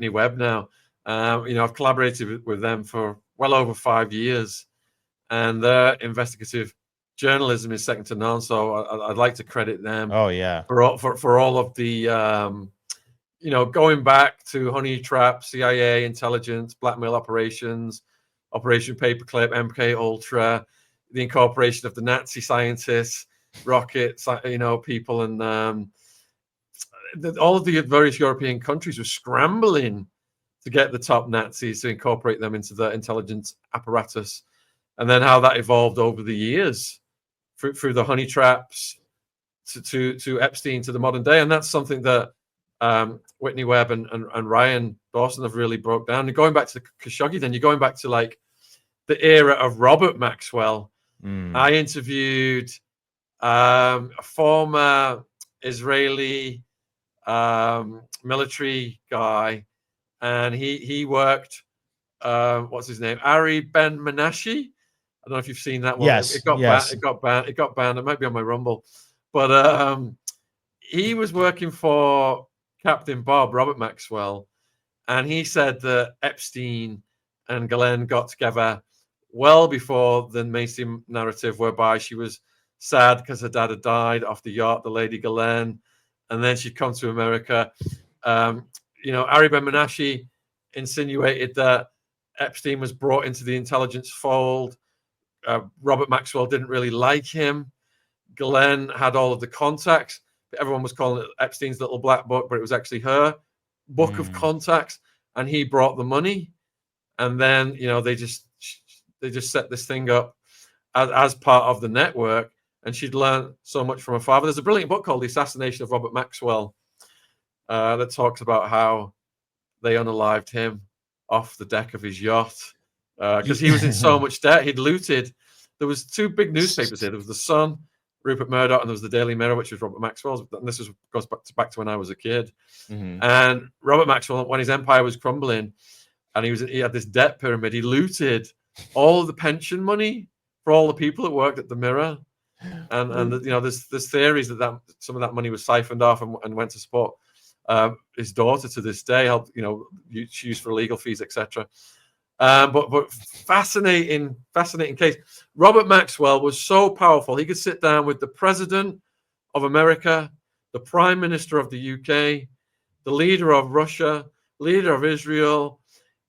Webb now. I've collaborated with them for well over 5 years, and their investigative journalism is second to none. So I'd like to credit them. Oh yeah, for all of the going back to honey trap, CIA intelligence, blackmail operations, Operation Paperclip, MK Ultra, the incorporation of the Nazi scientists, rockets, people, and all of the various European countries were scrambling to get the top Nazis to incorporate them into the intelligence apparatus, and then how that evolved over the years through the honey traps to Epstein to the modern day. And that's something that Whitney Webb and Ryan Dawson have really broke down. And going back to Khashoggi, then you're going back to like the era of Robert Maxwell. I interviewed a former Israeli military guy, and he worked what's his name, Ari Ben Menashe. I don't know if you've seen that one. Yes, it got banned. It got banned. It might be on my Rumble, but he was working for Captain Bob, Robert Maxwell, and he said that Epstein and Ghislaine got together well before the mainstream narrative, whereby she was sad because her dad had died off the yacht, the Lady Ghislaine, and then she'd come to America. Ari Ben Menashe insinuated that Epstein was brought into the intelligence fold. Robert Maxwell didn't really like him. Glenn had all of the contacts. Everyone was calling it Epstein's little black book, but it was actually her book of contacts, and he brought the money. And then, you know, they just set this thing up as part of the network, and she'd learned so much from her father. There's a brilliant book called The Assassination of Robert Maxwell that talks about how they unalived him off the deck of his yacht because he was in so much debt. He'd looted. There was two big newspapers here. There was the Sun, Rupert Murdoch, and there was the Daily Mirror, which was Robert Maxwell's. And this goes back to when I was a kid. And Robert Maxwell, when his empire was crumbling, and he had this debt pyramid, he looted all of the pension money for all the people that worked at the Mirror. And you know, there's theories that some of that money was siphoned off and went to support his daughter to this day, helped, you know, used for legal fees, etc. But fascinating case. Robert Maxwell was so powerful. He could sit down with the president of America, the prime minister of the UK, the leader of Russia, leader of Israel.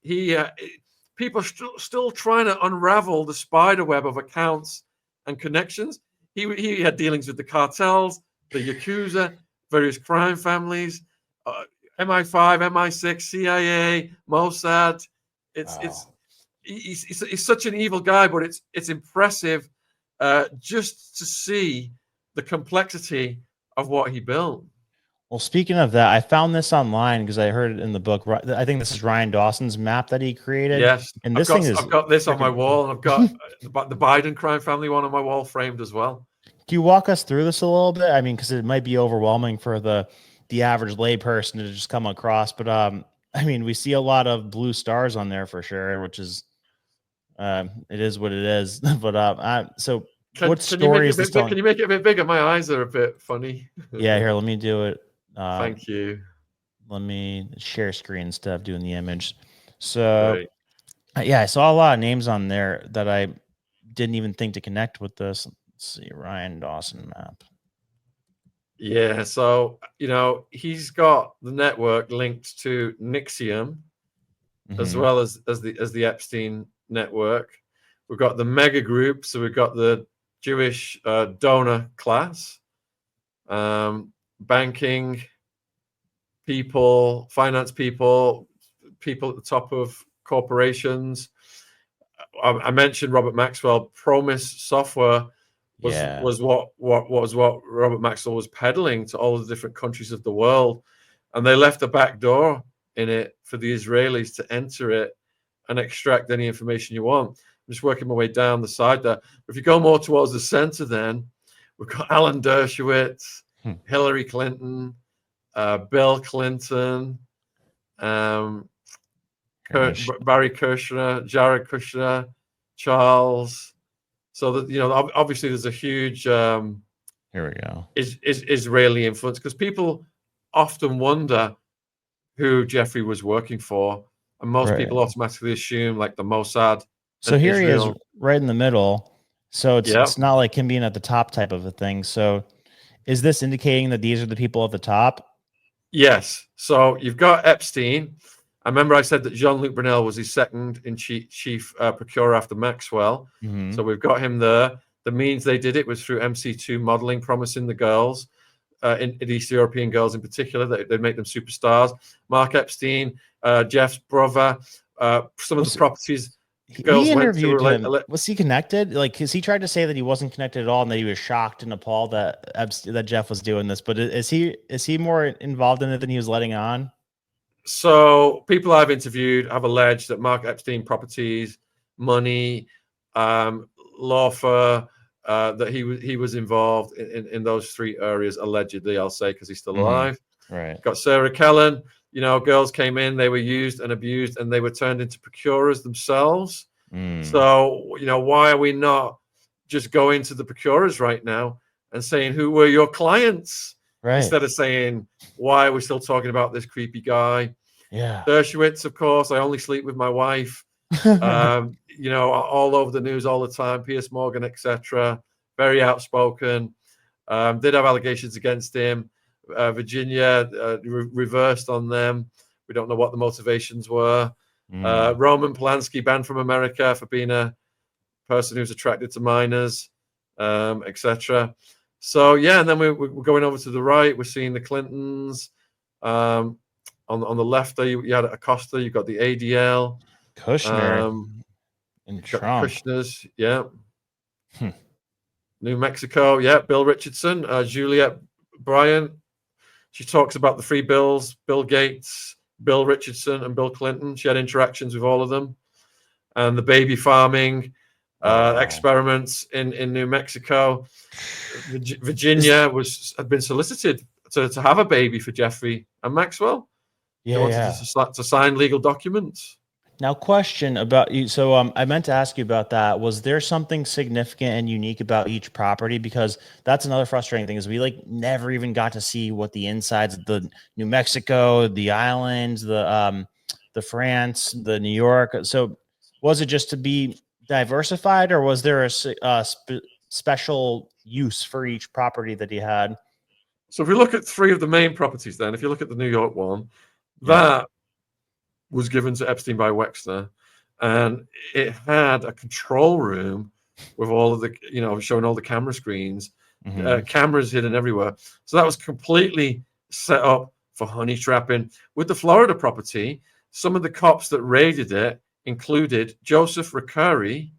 People are still trying to unravel the spider web of accounts and connections. He had dealings with the cartels, the Yakuza, various crime families, MI5, MI6, CIA, Mossad. He's such an evil guy, but it's impressive just to see the complexity of what he built. Well, speaking of that, I found this online because I heard it in the book. I think this is Ryan Dawson's map that he created. Yes, and I've got this on my wall, and I've got the Biden crime family one on my wall framed as well. Can you walk us through this a little bit? I mean, because it might be overwhelming for the average layperson to just come across. But I mean, we see a lot of blue stars on there for sure, which is it is what it is. But so what story is this? Can you make it a bit bigger? My eyes are a bit funny. Yeah, here, let me do it. Thank you. Let me share screen instead of doing the image. So, yeah, I saw a lot of names on there that I didn't even think to connect with this. Let's see, Ryan Dawson map. Yeah, so you know he's got the network linked to Nixium, as well as the Epstein network. We've got the mega group, so we've got the Jewish donor class. Banking people, finance people, people at the top of corporations. I mentioned Robert Maxwell. Promise Software was what Robert Maxwell was peddling to all the different countries of the world, and they left a back door in it for the Israelis to enter it and extract any information you want. I'm just working my way down the side there. If you go more towards the center, then we've got Alan Dershowitz, Hillary Clinton, Bill Clinton, Barry Kushner, Jared Kushner, Charles. So that, you know, obviously there's a huge here we go is Israeli influence, because people often wonder who Jeffrey was working for, and most people automatically assume like the Mossad. So here Israel. He is right in the middle. So it's not like him being at the top type of a thing. So is this indicating that these are the people at the top? Yes. So you've got Epstein. I remember I said that Jean-Luc Brunel was his second in chief procurer after Maxwell. So we've got him there. The means they did it was through MC2 modeling, promising the girls, in East European girls in particular, that they'd make them superstars. Mark Epstein, Jeff's brother, some of the properties. He interviewed him. Was he connected? Like, because he tried to say that he wasn't connected at all, and that he was shocked and appalled that Jeff was doing this. But is he more involved in it than he was letting on? So people I've interviewed have alleged that Mark Epstein properties, money, lawfare, that he was involved in those three areas allegedly. I'll say, because he's still alive. Right. Got Sarah Kellen. You know, girls came in, they were used and abused, and they were turned into procurers themselves. So, you know, why are we not just going to the procurers right now and saying, who were your clients? Instead of saying, why are we still talking about this creepy guy? Yeah. Dershowitz, of course, I only sleep with my wife. You know, all over the news all the time. Piers Morgan, etc. Very outspoken. Did have allegations against him. Virginia reversed on them. We don't know what the motivations were. Roman Polanski banned from America for being a person who's attracted to minors, etc. So yeah, and then we're going over to the right. We're seeing the Clintons. On the left there, you had Acosta. You've got the ADL, Kushner and Trump. Kushner's, yeah. Hmm. New Mexico, yeah. Bill Richardson, Juliette Bryant. She talks about the three Bills: Bill Gates, Bill Richardson, and Bill Clinton. She had interactions with all of them, and the baby farming experiments in New Mexico. Virginia had been solicited to have a baby for Jeffrey and Maxwell. They wanted to sign legal documents. Now, question about you. So I meant to ask you about that. Was there something significant and unique about each property? Because that's another frustrating thing, is we like never even got to see what the insides of the New Mexico, the islands, the France, the New York. So was it just to be diversified, or was there a special use for each property that he had? So if we look at three of the main properties, then if you look at the New York one, that was given to Epstein by Wexner, and it had a control room with all of the, showing all the camera screens, cameras hidden everywhere. So that was completely set up for honey trapping. With the Florida property, some of the cops that raided it included Joseph Recurry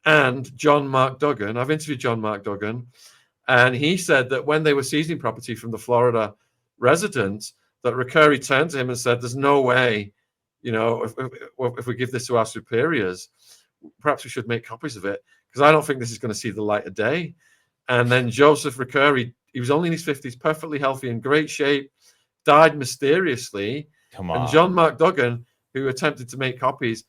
and John Mark Duggan. I've interviewed John Mark Duggan, and he said that when they were seizing property from the Florida residents, that Recurry turned to him and said, "There's no way, if we give this to our superiors, perhaps we should make copies of it, because I don't think this is going to see the light of day." And then Joseph Recurry, he was only in his 50s, perfectly healthy, in great shape, died mysteriously. Come on. And John Mark Duggan, who attempted to make copies,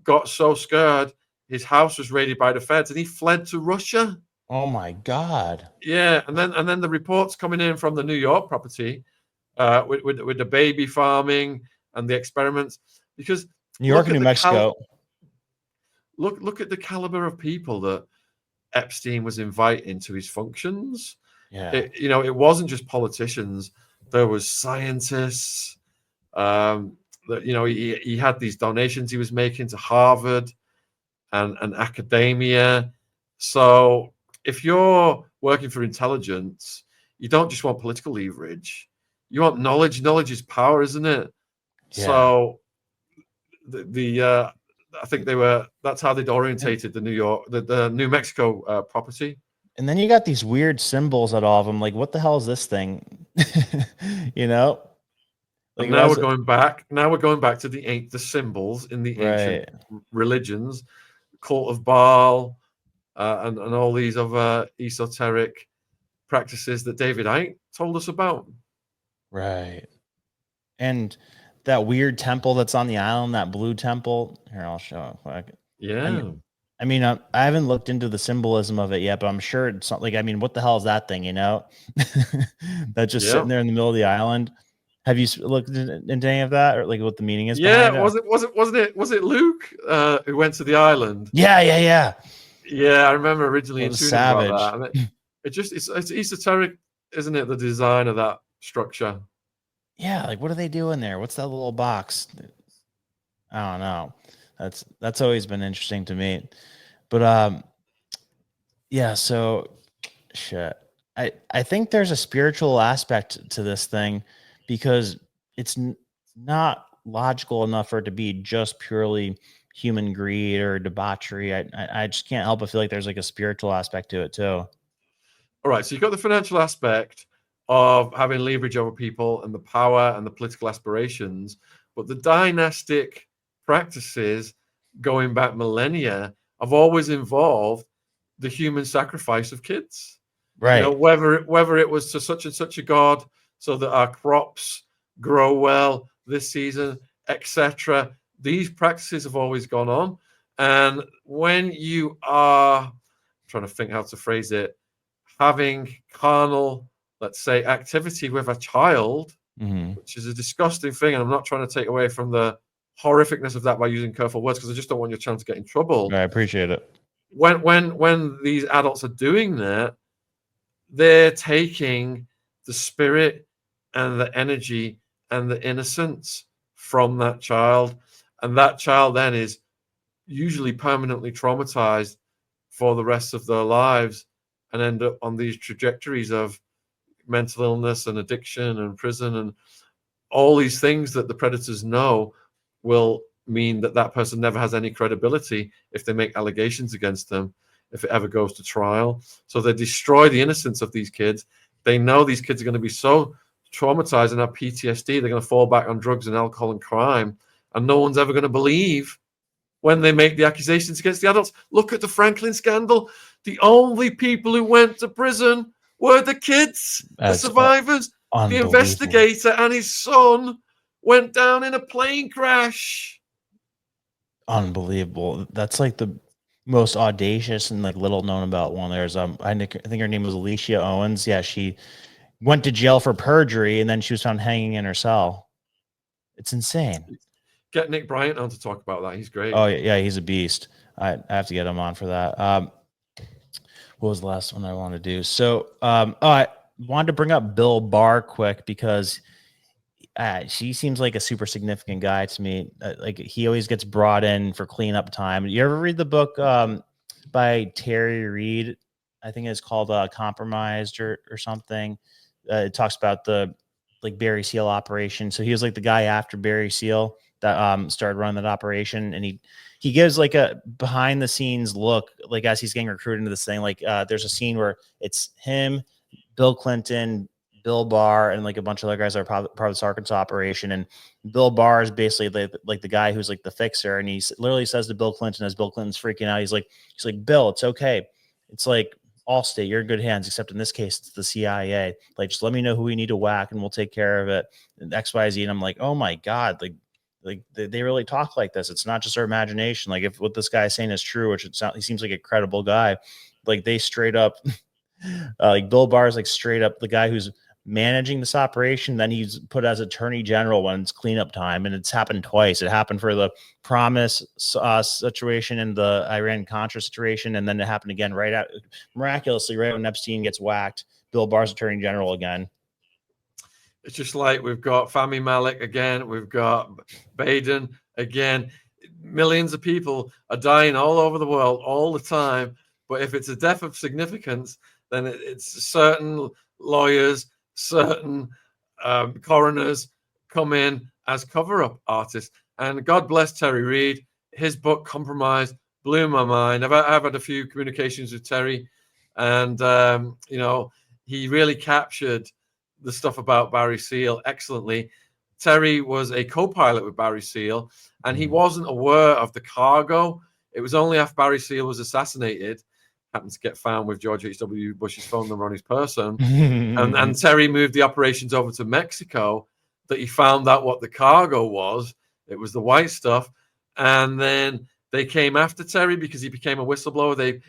got so scared, his house was raided by the feds, and he fled to Russia. Oh my God. Yeah, and then the reports coming in from the New York property, with the baby farming and the experiments, because New York and New Mexico. Look at the caliber of people that Epstein was inviting to his functions. Yeah, it wasn't just politicians. There was scientists. He had these donations he was making to Harvard and academia. So if you're working for intelligence, you don't just want political leverage. You want knowledge. Knowledge is power, isn't it? Yeah. So I think that's how they'd orientated the New Mexico property. And then you got these weird symbols at all of them. Like, what the hell is this thing? Like, now we're going back. Now we're going back to the symbols in the ancient religions, cult of Baal, and all these other esoteric practices that David Icke told us about. Right. And that weird temple that's on the island, that blue temple. Here, I'll show it. Yeah. I mean, I haven't looked into the symbolism of it yet, but I'm sure it's not like, what the hell is that thing, that's just sitting there in the middle of the island. Have you looked into any of that, or like what the meaning is? Yeah. Was it Luke who went to the island? Yeah. Yeah. I remember originally in Savage. About that. It's esoteric, isn't it? The design of that structure. Yeah, like what are they doing there? What's that little box? I don't know. That's always been interesting to me. But yeah, so shit. I think there's a spiritual aspect to this thing, because it's not logical enough for it to be just purely human greed or debauchery. I just can't help but feel like there's like a spiritual aspect to it too. All right, so you've got the financial aspect of having leverage over people and the power and the political aspirations, but the dynastic practices going back millennia have always involved the human sacrifice of kids. Right. Whether it was to such and such a god so that our crops grow well this season, etc. These practices have always gone on. And when you are, I'm trying to think how to phrase it, having carnal, let's say, activity with a child, which is a disgusting thing, and I'm not trying to take away from the horrificness of that by using careful words, because I just don't want your child to get in trouble. I appreciate it. When these adults are doing that, they're taking the spirit and the energy and the innocence from that child, And that child then is usually permanently traumatized for the rest of their lives and end up on these trajectories of mental illness and addiction and prison and all these things that the predators know will mean that that person never has any credibility if they make allegations against them, if it ever goes to trial. So they destroy the innocence of these kids. They know these kids are going to be so traumatized and have PTSD, they're going to fall back on drugs and alcohol and crime, and no one's ever going to believe when they make the accusations against the adults. Look at the Franklin scandal. The only people who went to prison were the kids, the survivors. The investigator and his son went down in a plane crash. Unbelievable. That's like the most audacious and like little known about one. There's I think her name was Alicia Owens. Yeah, she went to jail for perjury and then she was found hanging in her cell. It's insane. Get Nick Bryant on to talk about that. He's great. Oh yeah, he's a beast. I have to get him on for that. What was the last one I wanted to do? So I wanted to bring up Bill Barr quick because she seems like a super significant guy to me. Like he always gets brought in for cleanup time. You ever read the book by Terry Reed? I think it's called Compromised or something. It talks about the like Barry Seal operation. So he was like the guy after Barry Seal that started running that operation, and he gives like a behind the scenes look, like as he's getting recruited into this thing. Like there's a scene where it's him, Bill Clinton, Bill Barr, and like a bunch of other guys that are part of this Arkansas operation. And Bill Barr is basically like the guy who's like the fixer. And he literally says to Bill Clinton, as Bill Clinton's freaking out, he's like, Bill, it's okay. It's like Allstate, you're in good hands, except in this case, it's the CIA. Like, just let me know who we need to whack and we'll take care of it. And XYZ. And I'm like, oh my God, like they really talk like this. It's not just our imagination. Like if what this guy is saying is true, which he seems like a credible guy, like they straight up, like Bill Barr is like straight up the guy who's managing this operation. Then he's put as attorney general when it's cleanup time. And it's happened twice. It happened for the Promise situation and the Iran-Contra situation. And then it happened again miraculously, right when Epstein gets whacked, Bill Barr's attorney general again. It's just like we've got Fahmy Malik again. We've got Baden again. Millions of people are dying all over the world all the time. But if it's a death of significance, then it's certain lawyers, certain coroners come in as cover-up artists. And God bless Terry Reid. His book, Compromise, blew my mind. I've had a few communications with Terry. And, he really captured the stuff about Barry Seal excellently. Terry was a co-pilot with Barry Seal, and he wasn't aware of the cargo. It was only after Barry Seal was assassinated, happened to get found with George H.W. Bush's phone number on his person, and Terry moved the operations over to Mexico, that he found out what the cargo was. It was the white stuff. And then they came after Terry because he became a whistleblower. They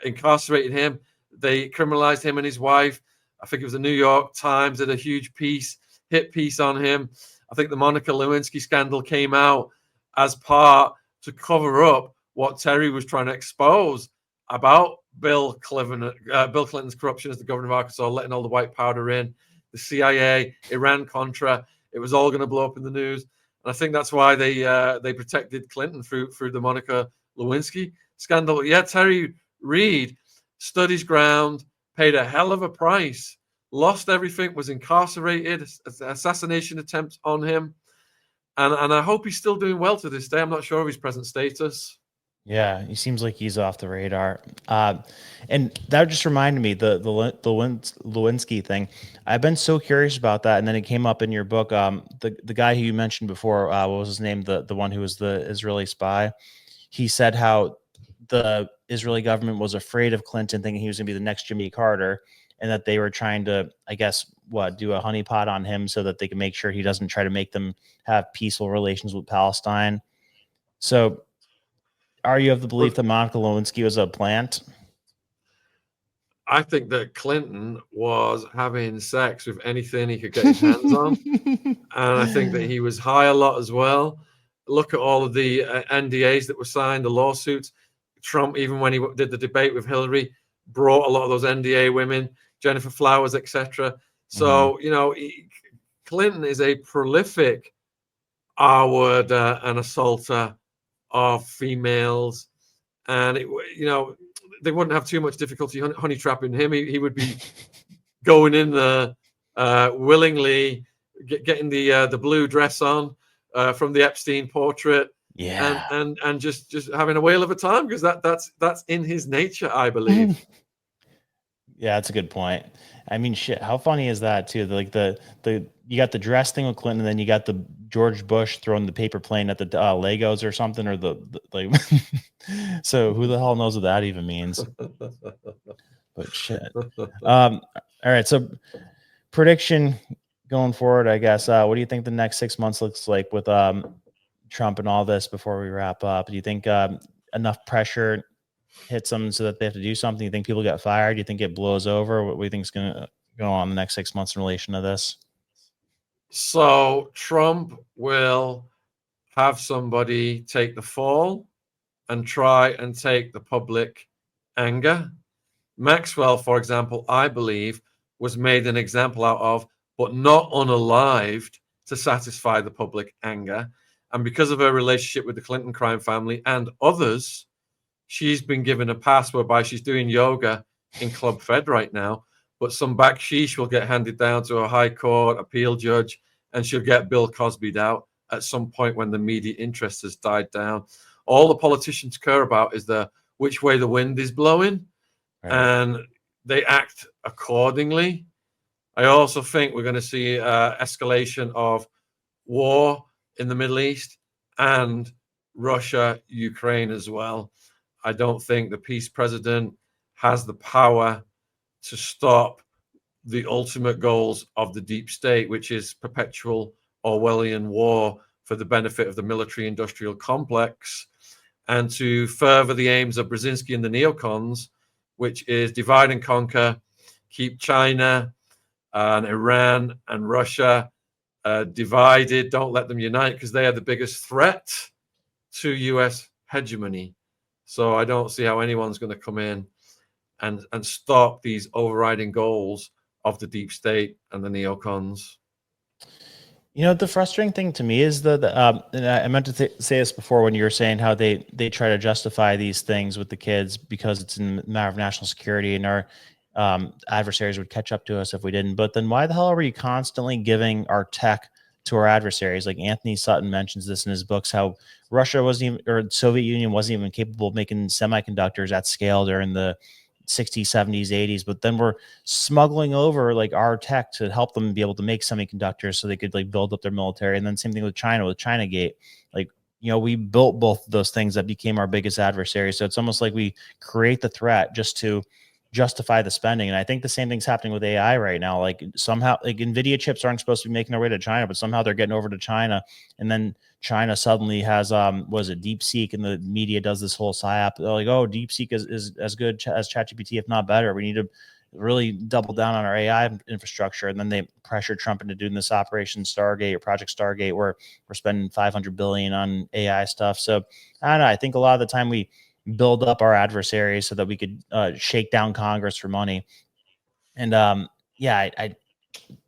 incarcerated him. They criminalized him and his wife. I think it was the New York Times did a huge hit piece on him. I think the Monica Lewinsky scandal came out as part to cover up what Terry was trying to expose about Bill Clinton's corruption as the governor of Arkansas, letting all the white powder in, the CIA, Iran-Contra. It was all going to blow up in the news. And I think that's why they protected Clinton through the Monica Lewinsky scandal. But yeah, Terry Reid stood his ground, paid a hell of a price, lost everything, was incarcerated, assassination attempts on him. And I hope he's still doing well to this day. I'm not sure of his present status. Yeah, he seems like he's off the radar. And that just reminded me, the Lewinsky thing. I've been so curious about that. And then it came up in your book. The guy who you mentioned before, what was his name? The one who was the Israeli spy. He said how the Israeli government was afraid of Clinton, thinking he was going to be the next Jimmy Carter, and that they were trying to, I guess, do a honeypot on him so that they can make sure he doesn't try to make them have peaceful relations with Palestine. So are you of the belief that Monica Lewinsky was a plant? I think that Clinton was having sex with anything he could get his hands on. And I think that he was high a lot as well. Look at all of the NDAs that were signed, the lawsuits. Trump, even when he did the debate with Hillary, brought a lot of those NDA women, Jennifer Flowers, etc. So, Clinton is a prolific R-worder, an assaulter of females, and they wouldn't have too much difficulty honey trapping him. He would be going in there willingly, getting the blue dress on from the Epstein portrait, Yeah. and just having a whale of a time, because that's in his nature, I believe. Yeah, that's a good point. I mean, shit, how funny is that too? Like the you got the dress thing with Clinton, and then you got the George Bush throwing the paper plane at the Legos or something, or the like. So who the hell knows what that even means? But shit. All right. So prediction going forward, I guess. What do you think the next 6 months looks like with Trump and all this before we wrap up? Do you think enough pressure hits them so that they have to do something? You think people get fired? Do you think it blows over? What do you think is going to go on the next 6 months in relation to this? So Trump will have somebody take the fall and try and take the public anger. Maxwell, for example, I believe, was made an example out of, but not unalived to satisfy the public anger. And because of her relationship with the Clinton crime family and others, she's been given a pass whereby she's doing yoga in Club Fed right now, but some backsheesh will get handed down to a high court appeal judge, and she'll get Bill Cosby'd out at some point when the media interest has died down. All the politicians care about is which way the wind is blowing, right, and they act accordingly. I also think we're going to see escalation of war in the Middle East and Russia, Ukraine as well. I don't think the peace president has the power to stop the ultimate goals of the deep state, which is perpetual Orwellian war for the benefit of the military-industrial complex, and to further the aims of Brzezinski and the neocons, which is divide and conquer, keep China and Iran and Russia divided, don't let them unite, because they are the biggest threat to US hegemony. So I don't see how anyone's going to come in and stop these overriding goals of the deep state and the neocons. You know, the frustrating thing to me is and I meant to say this before when you were saying how they try to justify these things with the kids because it's in a matter of national security and our adversaries would catch up to us if we didn't. But then why the hell are we constantly giving our tech to our adversaries? Like Anthony Sutton mentions this in his books, how Russia wasn't even, or the Soviet Union wasn't even capable of making semiconductors at scale during the 60s, 70s, 80s, but then we're smuggling over like our tech to help them be able to make semiconductors so they could like build up their military. And then same thing with China, with Chinagate. Like, you know, we built both of those things that became our biggest adversary. So it's almost like we create the threat just to justify the spending. And I think the same thing's happening with AI right now. Like somehow, like NVIDIA chips aren't supposed to be making their way to China, but somehow they're getting over to China. And then China suddenly has, DeepSeek, and the media does this whole psyop. They're like, oh, DeepSeek is as good as ChatGPT, if not better. We need to really double down on our AI infrastructure. And then they pressure Trump into doing this Operation Stargate or Project Stargate, where we're spending $500 billion on AI stuff. So I don't know. I think a lot of the time we build up our adversaries so that we could shake down Congress for money. And I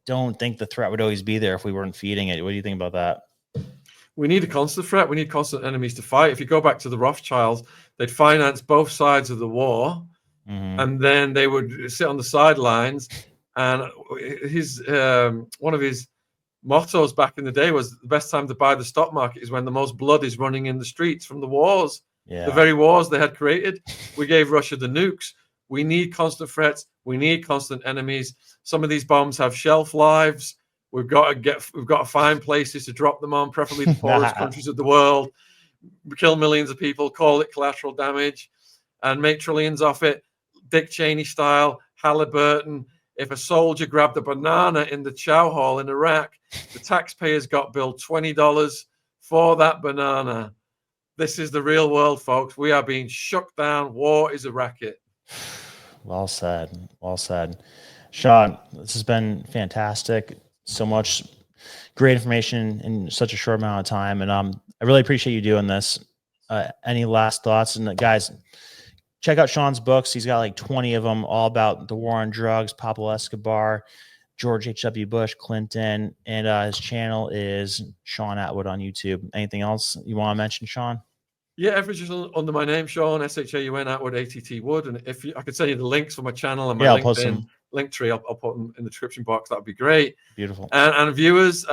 don't think the threat would always be there if we weren't feeding it. What do you think about that? We need a constant threat. We need constant enemies to fight. If you go back to the Rothschilds, they'd finance both sides of the war, and then they would sit on the sidelines. And his one of his mottos back in the day was the best time to buy the stock market is when the most blood is running in the streets from the wars. Yeah. The very wars they had created. We gave Russia the nukes. We need constant threats. We need constant enemies. Some of these bombs have shelf lives. We've got to find places to drop them on, preferably the poorest countries of the world. Kill millions of people, call it collateral damage, and make trillions off it. Dick Cheney style, Halliburton. If a soldier grabbed a banana in the chow hall in Iraq, the taxpayers got billed $20 for that banana. This is the real world, folks. We are being shook down. War is a racket. Well said. Well said. Shaun, this has been fantastic. So much great information in such a short amount of time. And I really appreciate you doing this. Any last thoughts? And guys, check out Shaun's books. He's got like 20 of them, all about the war on drugs, Pablo Escobar, George H.W. Bush, Clinton, and his channel is Shaun Attwood on YouTube. Anything else you want to mention, Shaun? Yeah, everything's just under my name, Shaun, Shaun Attwood, ATT Wood. And if I could send you the links for my channel and my I'll post LinkedIn them. link tree, I'll put them in the description box. That'd be great. Beautiful. And viewers,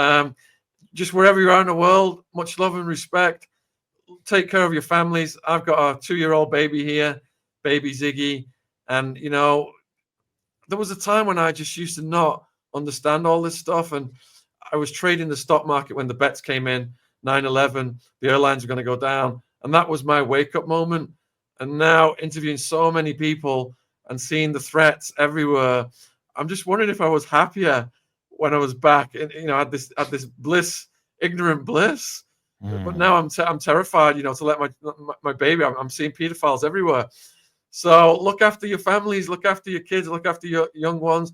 just wherever you are in the world, much love and respect. Take care of your families. I've got a 2-year-old baby here, baby Ziggy. And, you know, there was a time when I just used to not understand all this stuff. And I was trading the stock market when the bets came in, 9/11, the airlines were going to go down. And that was my wake-up moment. And now interviewing so many people and seeing the threats everywhere, I'm just wondering if I was happier when I was back. And, you know, I had this bliss, ignorant bliss. But now I'm terrified, you know, to let my baby. I'm seeing pedophiles everywhere. So look after your families, look after your kids, look after your young ones.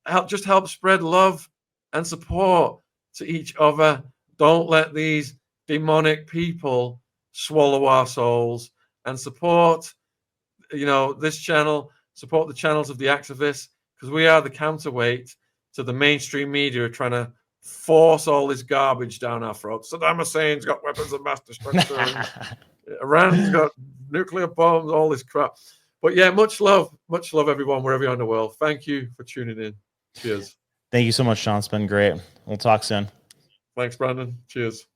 Help spread love and support to each other. Don't let these demonic people swallow our souls. And support, you know, this channel. Support the channels of the activists, because we are the counterweight to the mainstream media trying to force all this garbage down our throats. Saddam Hussein's got weapons of mass destruction. Iran's got nuclear bombs, all this crap. But yeah, much love, everyone, wherever you are in the world. Thank you for tuning in. Cheers. Thank you so much, Shaun. It's been great. We'll talk soon. Thanks, Brandon. Cheers.